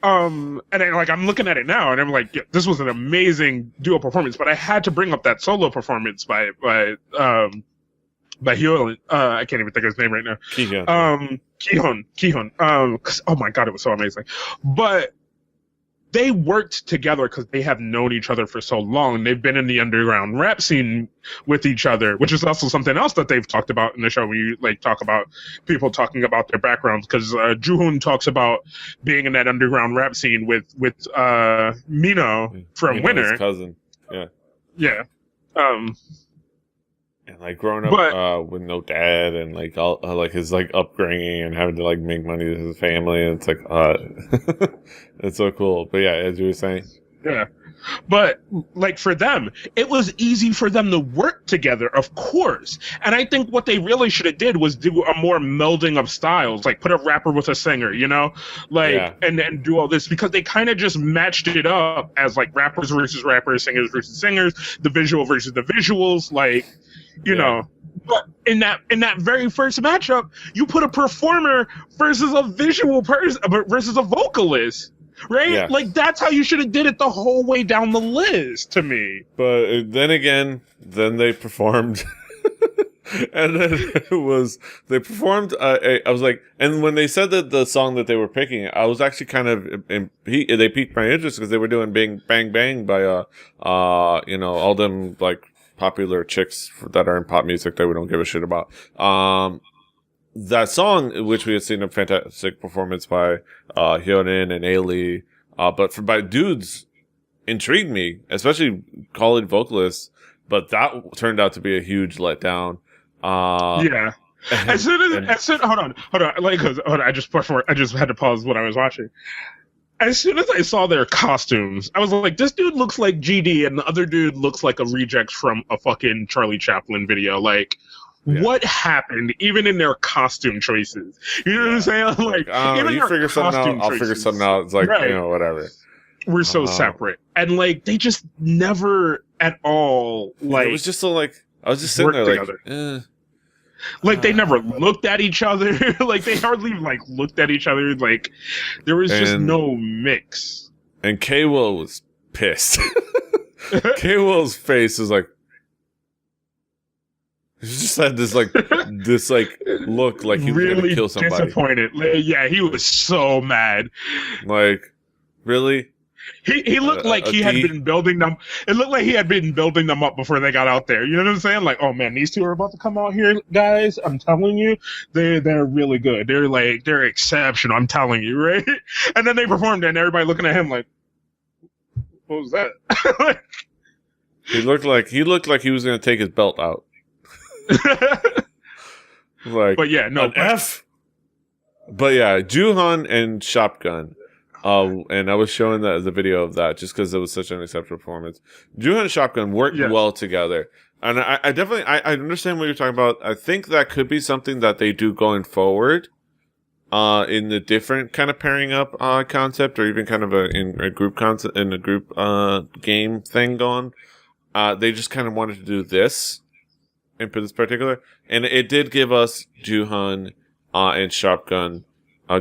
and I'm looking at it now, and I'm like, yeah, this was an amazing duo performance, but I had to bring up that solo performance by Hyun, I can't even think of his name right now. Kihon. Oh my god, it was so amazing. But they worked together because they have known each other for so long. They've been in the underground rap scene with each other, which is also something else that they've talked about in the show when you like talk about people talking about their backgrounds. Because Juhoon talks about being in that underground rap scene with Mino from Winner, his cousin. Yeah. And like growing up with no dad and like all like his like upbringing and having to like make money with his family, and it's like it's so cool. But yeah, as you were saying, yeah. But like for them, it was easy for them to work together, of course. And I think what they really should have did was do a more melding of styles, like put a rapper with a singer, you know, like and do all this, because they kind of just matched it up as like rappers versus rappers, singers versus singers, the visual versus the visuals, like. You know, but in that very first matchup, you put a performer versus a visual person versus a vocalist, right? Yeah. Like that's how you should have did it the whole way down the list to me. But then again, they performed, and then they performed. I was like, and when they said that the song that they were picking, I was actually kind of they piqued my interest because they were doing "Bang Bang" by all them like popular chicks that are in pop music that we don't give a shit about. That song, which we had seen a fantastic performance by Hyonin and Ailey, but by dudes, intrigued me, especially college vocalists. But that turned out to be a huge letdown. Yeah. Hold on. Like, hold on. I just had to pause what I was watching. As soon as I saw their costumes, I was like, this dude looks like GD and the other dude looks like a reject from a fucking Charlie Chaplin video. Like, what happened even in their costume choices? You know what I'm saying? Like, even you figure something out, I'll figure something out. It's like, whatever. We're so separate. And like, they just never at all, like... It was just so like, I was just sitting there like, Like they never looked at each other. Like they hardly like looked at each other. Like there was just no mix. And K-Will was pissed. K-Will's face is like, he just had this look like he was really gonna kill somebody. Disappointed. Yeah, he was so mad. Like, really? He looked like he had been building them. It looked like he had been building them up before they got out there. You know what I'm saying? Like, oh man, these two are about to come out here, guys. I'm telling you, they're really good. They're exceptional. I'm telling you, right? And then they performed, and everybody looking at him like, what was that? He looked like he was going to take his belt out. Like, but yeah, no, an F. But yeah, Juhan and Shotgun. And I was showing the video of that just because it was such an exceptional performance. Juhan and Shotgun worked well together. And I definitely, I understand what you're talking about. I think that could be something that they do going forward, in the different kind of pairing up, concept, or even kind of in a group concept, in a group, game thing going. They just kind of wanted to do this, in this particular. And it did give us Juhan, and Shotgun,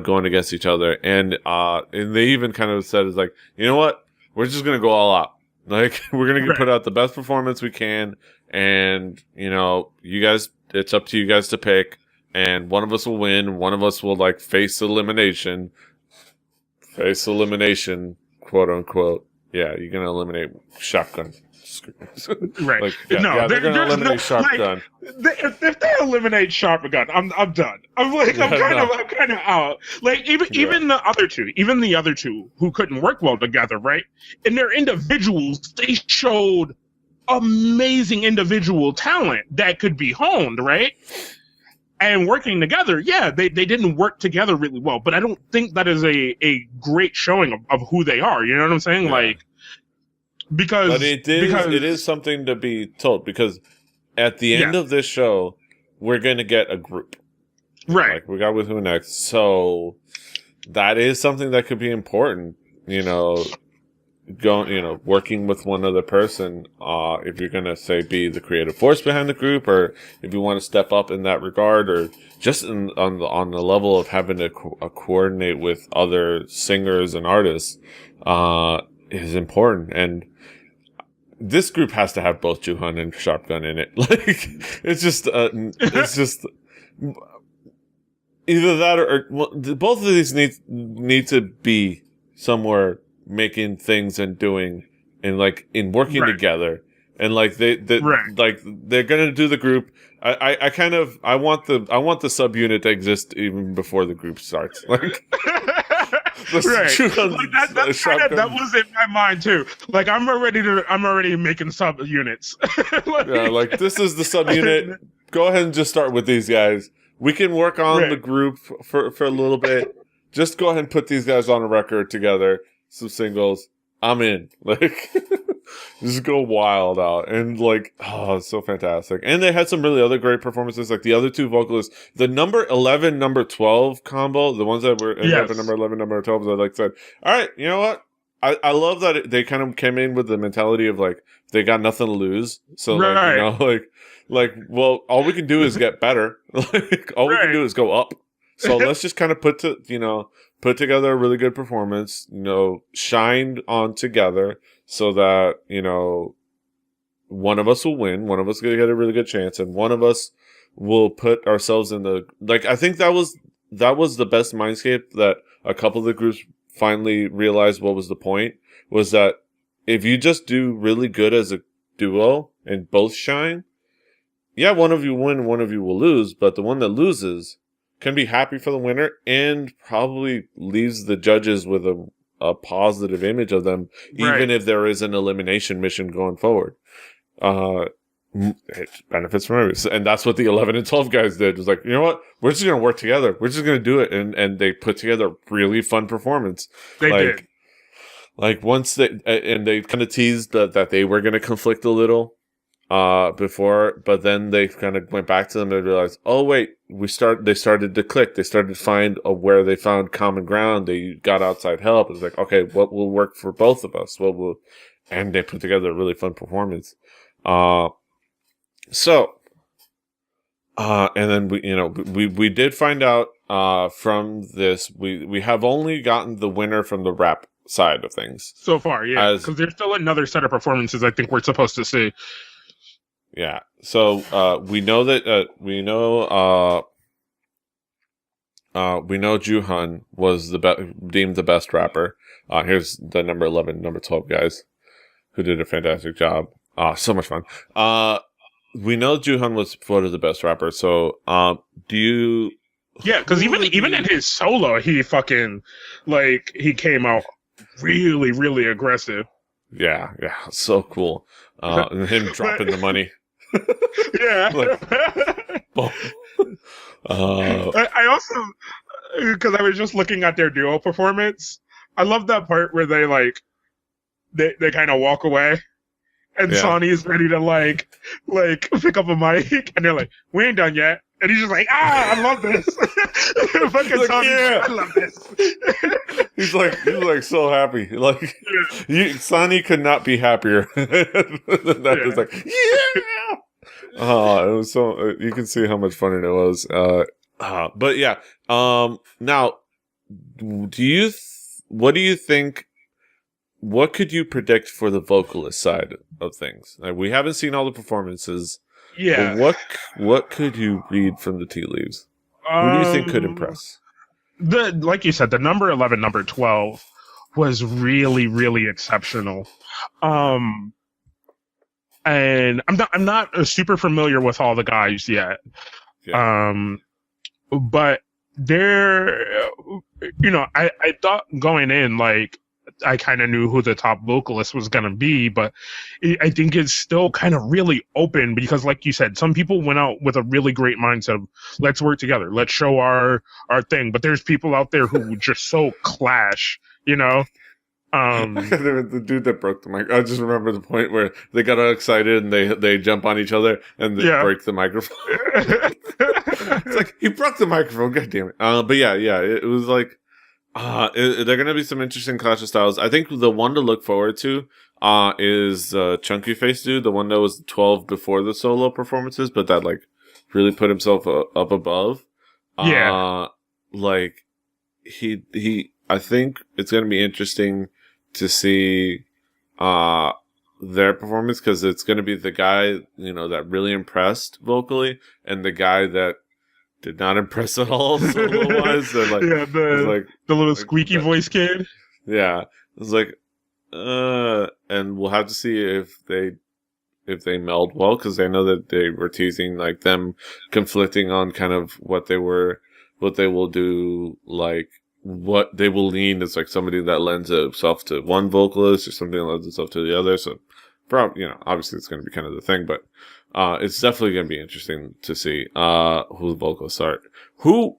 going against each other. And they even kind of said, it's like, you know what? We're just going to go all out. Like, we're going to put out the best performance we can. And, you know, you guys, it's up to you guys to pick. And one of us will win. One of us will, like, face elimination. Face elimination, quote unquote. Yeah, you're going to eliminate Shotgun. Right. Like, they're going to eliminate Shotgun. Like, if they eliminate Shotgun, I'm done. I'm kind of out. Like even the other two who couldn't work well together, right? In their individuals, they showed amazing individual talent that could be honed, right? And working together, they didn't work together really well, but I don't think that is a great showing of who they are. You know what I'm saying? Yeah. Like, because it is something to be told, because at the end of this show, we're going to get a group. Right. Like we got with Who Next. So that is something that could be important, you know, working with one other person, if you're going to say be the creative force behind the group, or if you want to step up in that regard, or just on the level of having to coordinate with other singers and artists, is important. And this group has to have both Juhan and Shotgun in it. Like, it's just either that or both of these need to be somewhere making things and doing and like in working together, and like they're gonna do the group. I want the subunit to exist even before the group starts. Like. Right. That was in my mind too. Like I'm already making sub units. Like this is the subunit. Go ahead and just start with these guys. We can work on the group for a little bit. Just go ahead and put these guys on a record together. Some singles. I'm in. Like just go wild out. And like, oh, it's so fantastic. And they had some really other great performances. Like the other two vocalists, the number 11, number 12 combo, the ones that were in number 11, number 12, that like said, all right, you know what? I love that they kind of came in with the mentality of like, they got nothing to lose. So like, you know, like, well, all we can do is get better. Like all we can do is go up. So let's just kind of put together a really good performance, you know, shine on together so that, you know, one of us will win, one of us will get a really good chance, and one of us will put ourselves in the, like, I think that was the best mindscape that a couple of the groups finally realized what was the point, was that if you just do really good as a duo and both shine, one of you win, one of you will lose, but the one that loses can be happy for the winner and probably leaves the judges with a positive image of them, even if there is an elimination mission going forward. It benefits from everything. And that's what the 11 and 12 guys did. It was like, you know what? We're just going to work together. We're just going to do it. And they put together a really fun performance. They did. Like once they kind of teased that they were going to conflict a little before, but then they kind of went back to them and realized, oh wait, they started to click. They started to find where they found common ground. They got outside help. It's like, okay, what will work for both of us? And they put together a really fun performance. And then we did find out from this, we have only gotten the winner from the rap side of things so far, because there's still another set of performances I think we're supposed to see. Yeah, so we know Juhan was deemed the best rapper. Here's the number 11, number 12 guys who did a fantastic job. So much fun. We know Juhan was voted the best rapper. So, do you? Yeah, because even in his solo, he fucking he came out really, really aggressive. Yeah, so cool. And him dropping the money. Yeah. Like, I also, because I was just looking at their duo performance, I love that part where they kind of walk away, and yeah. Sonny is ready to like pick up a mic, and they're like, "We ain't done yet," and he's just like, "I love this." Fucking Like, Sonny's yeah. like, "I love this." He's like so happy. Like Sonny could not be happier than that. It's like, yeah. Oh, it was so you can see how much fun it was. But yeah. Now, what do you think? What could you predict for the vocalist side of things? Like, we haven't seen all the performances. Yeah. But what could you read from the tea leaves? Who do you think could impress? Like you said, the number 11, number 12 was really, really exceptional. And I'm not super familiar with all the guys yet. Yeah. But they're, I thought going in, like, I kind of knew who the top vocalist was going to be, but I think it's still kind of really open because, like you said, some people went out with a really great mindset of, let's work together, let's show our thing. But there's people out there who just so clash, The dude that broke the mic. I just remember the point where they got all excited and they jump on each other and they break the microphone. It's like, he broke the microphone. God damn it. But yeah, it was like, they're going to be some interesting clash of styles. I think the one to look forward to is Chunky Face Dude, the one that was 12 before the solo performances, but that like really put himself up above. Like he I think it's going to be interesting to see their performance because it's going to be the guy, that really impressed vocally and the guy that did not impress at all solo-wise. The little squeaky voice kid. Yeah. It was like, and we'll have to see if they meld well, because I know that they were teasing like them conflicting on kind of what they will do, like what they will lean is like somebody that lends itself to one vocalist or something that lends itself to the other. So probably, obviously it's going to be kind of the thing, but it's definitely going to be interesting to see who the vocalists are. Who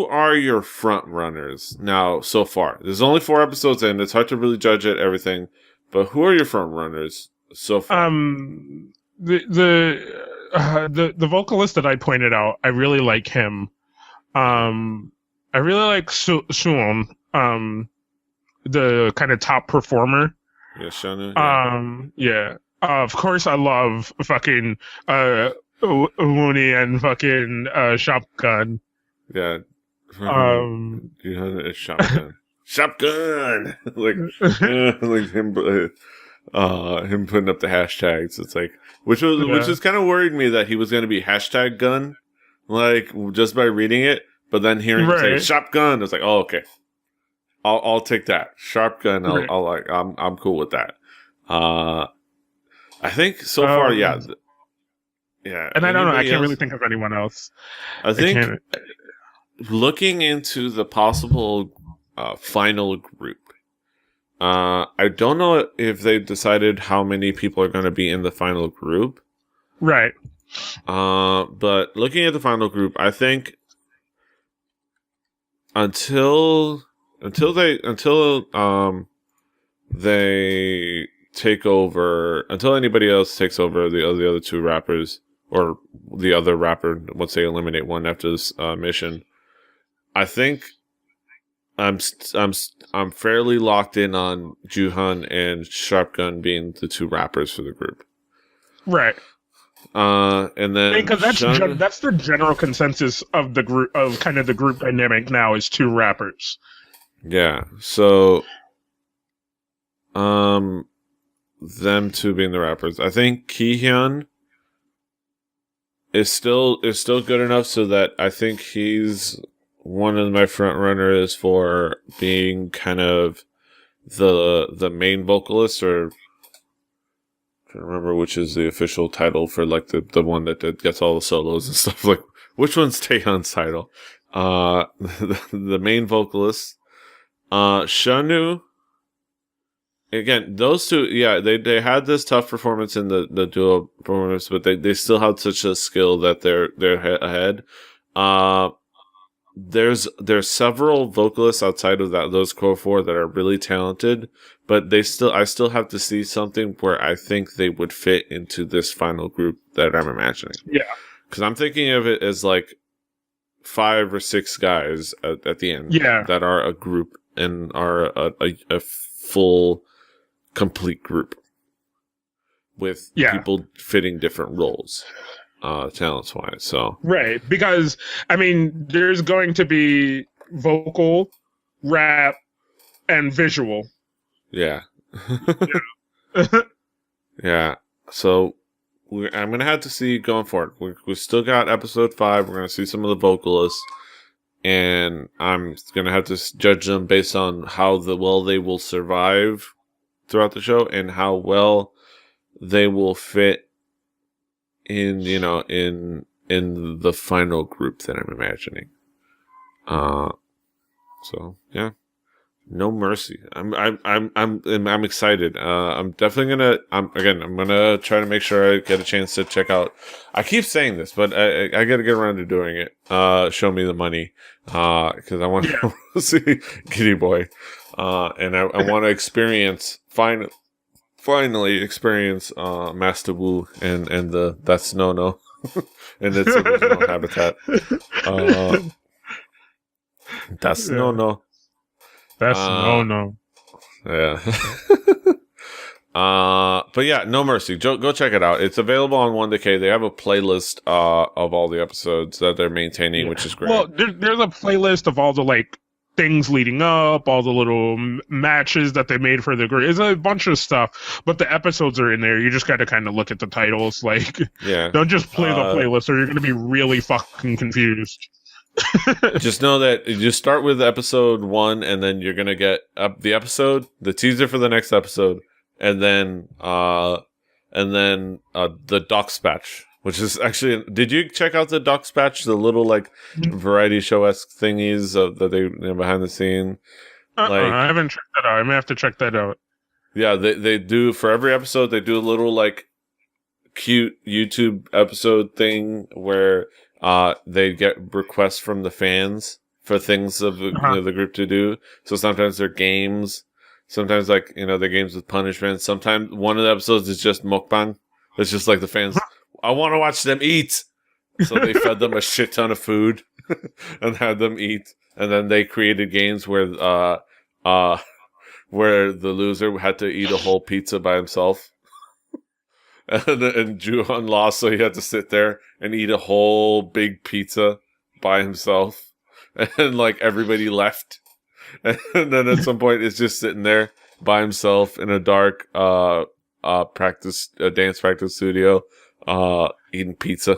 are your front runners now so far? There's only 4 episodes in. It's hard to really judge it, everything. But who are your front runners so far? The vocalist that I pointed out, I really like him. I really like Suwon, the kind of top performer. Yeah, Shanu. Yeah. Of course, I love fucking Wooney and fucking Shotgun. Yeah. It's Shotgun. Shotgun. like him putting up the hashtags. It's like which is kind of worried me that he was going to be hashtag gun, like just by reading it, but then hearing him say shotgun, it's like, oh, okay. I'll take that. Sharp gun. I'm cool with that. I think so far, yeah. And I don't know. I can't really think of anyone else. I think looking into the possible final group, I don't know if they've decided how many people are going to be in the final group. Right. But looking at the final group, I think until they take over, until anybody else takes over the other 2 rappers, or the other rapper, once they eliminate one after this mission, I think I'm fairly locked in on Juhan and Sharpgun being the 2 rappers for the group. Right. And then because that's the general consensus of the group, of kind of the group dynamic now, is 2 rappers. Yeah. So, them 2 being the rappers. I think Kihyun is still good enough so that I think he's one of my front runners for being kind of the main vocalist, or I can't remember which is the official title for like the one that gets all the solos and stuff. Like, which one's Taehyun's title? The main vocalist. Shanu again, those two, yeah, they had this tough performance in the duo performance, but they still had such a skill that they're ahead. There's several vocalists outside of those core four that are really talented, but I still have to see something where I think they would fit into this final group that I'm imagining. Yeah, because I'm thinking of it as like 5 or 6 guys at the end, that are a group and are a full, complete group with people fitting different roles. Talents wise, so right, because I mean, there's going to be vocal, rap, and visual. Yeah. Yeah. So I'm gonna have to see going forward. We still got episode 5. We're gonna see some of the vocalists, and I'm gonna have to judge them based on how well they will survive throughout the show and how well they will fit in the final group that I'm imagining. So yeah, No Mercy. I'm excited. I'm definitely I'm gonna try to make sure I get a chance to check out. I keep saying this, but I gotta get around to doing it. Show me the money, because I want to see Kitty Boy, and I want to experience finally experience Master Wu and the That's No in its original habitat. That's No. That's No. Yeah. But yeah, No Mercy. Go check it out. It's available on 1DK. They have a playlist of all the episodes that they're maintaining, which is great. Well, there's a playlist of all the things leading up, all the little matches that they made for the group. It's a bunch of stuff, but the episodes are in there. You just got to kind of look at the titles. Don't just play the playlist or you're going to be really fucking confused. Just know that you start with episode 1 and then you're going to get the episode, the teaser for the next episode, and then the Doxpatch. Which is actually, did you check out the Doxpatch, the little variety show-esque thingies that they behind the scene? I haven't checked that out. I may have to check that out. Yeah, they do for every episode. They do a little cute YouTube episode thing where they get requests from the fans for things of the group to do. So sometimes they're games. Sometimes they're games with punishment. Sometimes one of the episodes is just mukbang. It's just the fans. I want to watch them eat. So they fed them a shit ton of food and had them eat. And then they created games where the loser had to eat a whole pizza by himself. and Juhan lost, so he had to sit there and eat a whole big pizza by himself. And everybody left. And then at some point it's just sitting there by himself in a dark dance practice studio. Eating pizza.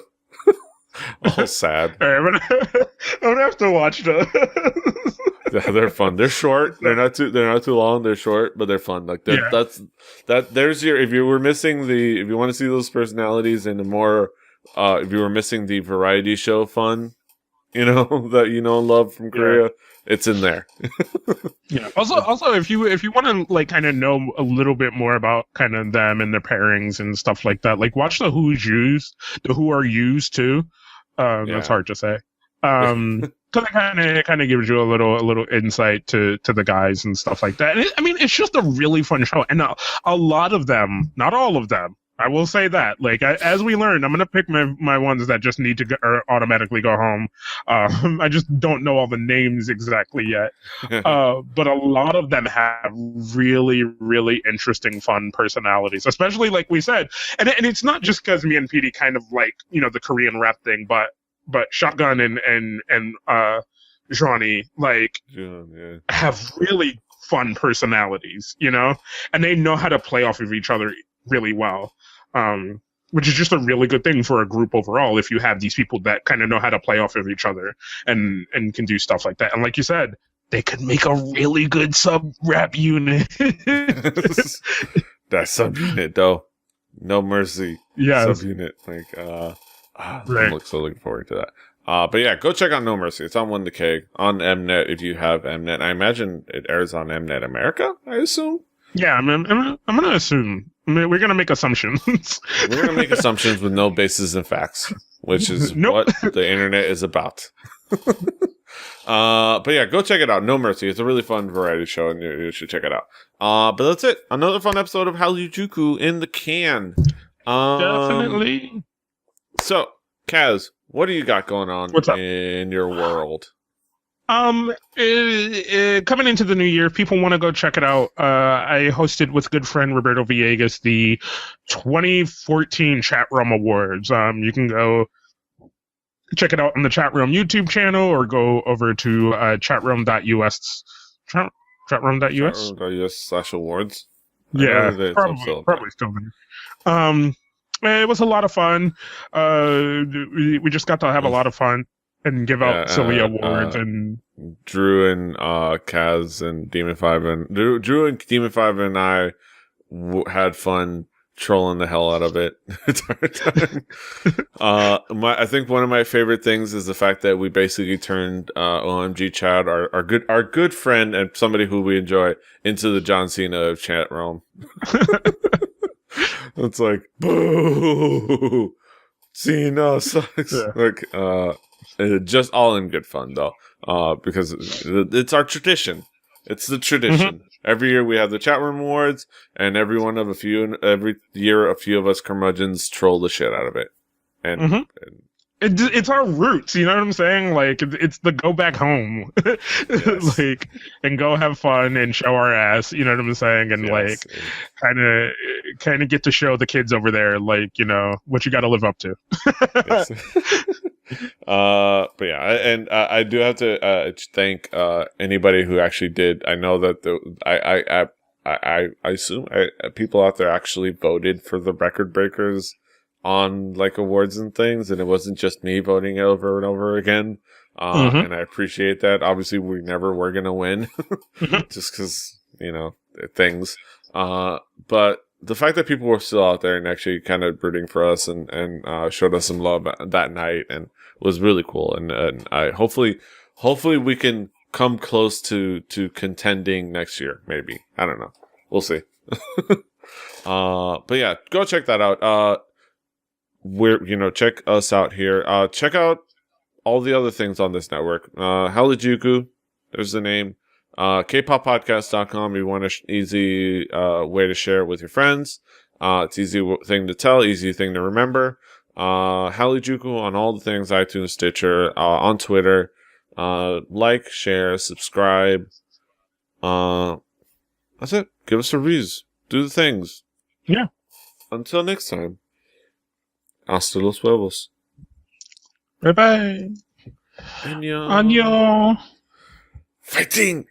All sad. I'm gonna have to watch those. Yeah, they're fun. They're short. They're not too long. They're short, but they're fun. There's your, if you want to see those personalities and if you were missing the variety show fun, that and love from Korea, it's in there. Yeah. Also, if you want to kind of know a little bit more about kind of them and their pairings and stuff like that, watch the Who Are Yous too. That's hard to say. Because it kind of gives you a little insight to the guys and stuff like that. And it's just a really fun show, and a lot of them, not all of them, I will say that. As we learned, I'm gonna pick my ones that just need to automatically go home. I just don't know all the names exactly yet. But a lot of them have really, really interesting, fun personalities, especially like we said. And it's not just because me and PD kind of the Korean rap thing, but Shotgun and Johnny have really fun personalities, and they know how to play off of each other really well. Which is just a really good thing for a group overall if you have these people that kind of know how to play off of each other and can do stuff like that. And like you said, they could make a really good sub-rap unit. That sub-unit, though. No Mercy. Yeah. Sub-unit. I'm so looking forward to that. But yeah, go check out No Mercy. It's on 1DK, on Mnet if you have Mnet. I imagine it airs on Mnet America, I assume. Yeah, I'm gonna assume. I mean, we're gonna make assumptions. We're gonna make assumptions with no basis in facts, which is Nope. what the internet is about. But yeah, go check it out. No Mercy. It's a really fun variety show, and you should check it out. But that's it. Another fun episode of Hallyujuku in the can. Definitely. So, Kaz, what do you got going on What's up? in your world? Coming into the new year, if people want to go check it out. I hosted with good friend Roberto Villegas the 2014 Chat Room Awards. You can go check it out on the Chat Room YouTube channel or go over to chatroom.us. Chatroom.us? Chatroom.us/awards. Yeah, probably still there. It was a lot of fun. We just got to have a lot of fun and give out silly awards and Drew and Kaz and Demon 5 and Drew and Demon 5 and I had fun trolling the hell out of it. I think one of my favorite things is the fact that we basically turned OMG Chad, our good friend and somebody who we enjoy, into the John Cena of chat realm. It's like, boo, Cena sucks. Yeah. Like, just all in good fun though, because it's our tradition. It's the tradition. Mm-hmm. Every year we have the chat room awards, and every year a few of us curmudgeons troll the shit out of it. And, it's our roots, you know what I'm saying? Like, it's the go back home, yes. Like, and go have fun and show our ass, you know what I'm saying? And yes. Like, kind of get to show the kids over there, like, you know, what you got to live up to. Yes. But yeah, and I do have to thank anybody who actually did. I know that I assume people out there actually voted for the record breakers on like awards and things, and it wasn't just me voting over and over again. And I appreciate that. Obviously, we never were gonna win, just because, you know, things. But the fact that people were still out there and actually kind of rooting for us and showed us some love that night and was really cool. And I hopefully we can come close to contending next year. Maybe, I don't know. We'll see. But yeah, go check that out. Check us out here. Check out all the other things on this network. Hallyujuku, there's the name. Kpoppodcast.com. You want an easy way to share it with your friends. It's easy thing to tell, easy thing to remember. Hallyujuku on all the things, iTunes, Stitcher, on Twitter. Like, share, subscribe. That's it. Give us reviews. Do the things. Yeah. Until next time. Hasta los huevos. Bye bye. Annyeong. Annyeong. Fighting!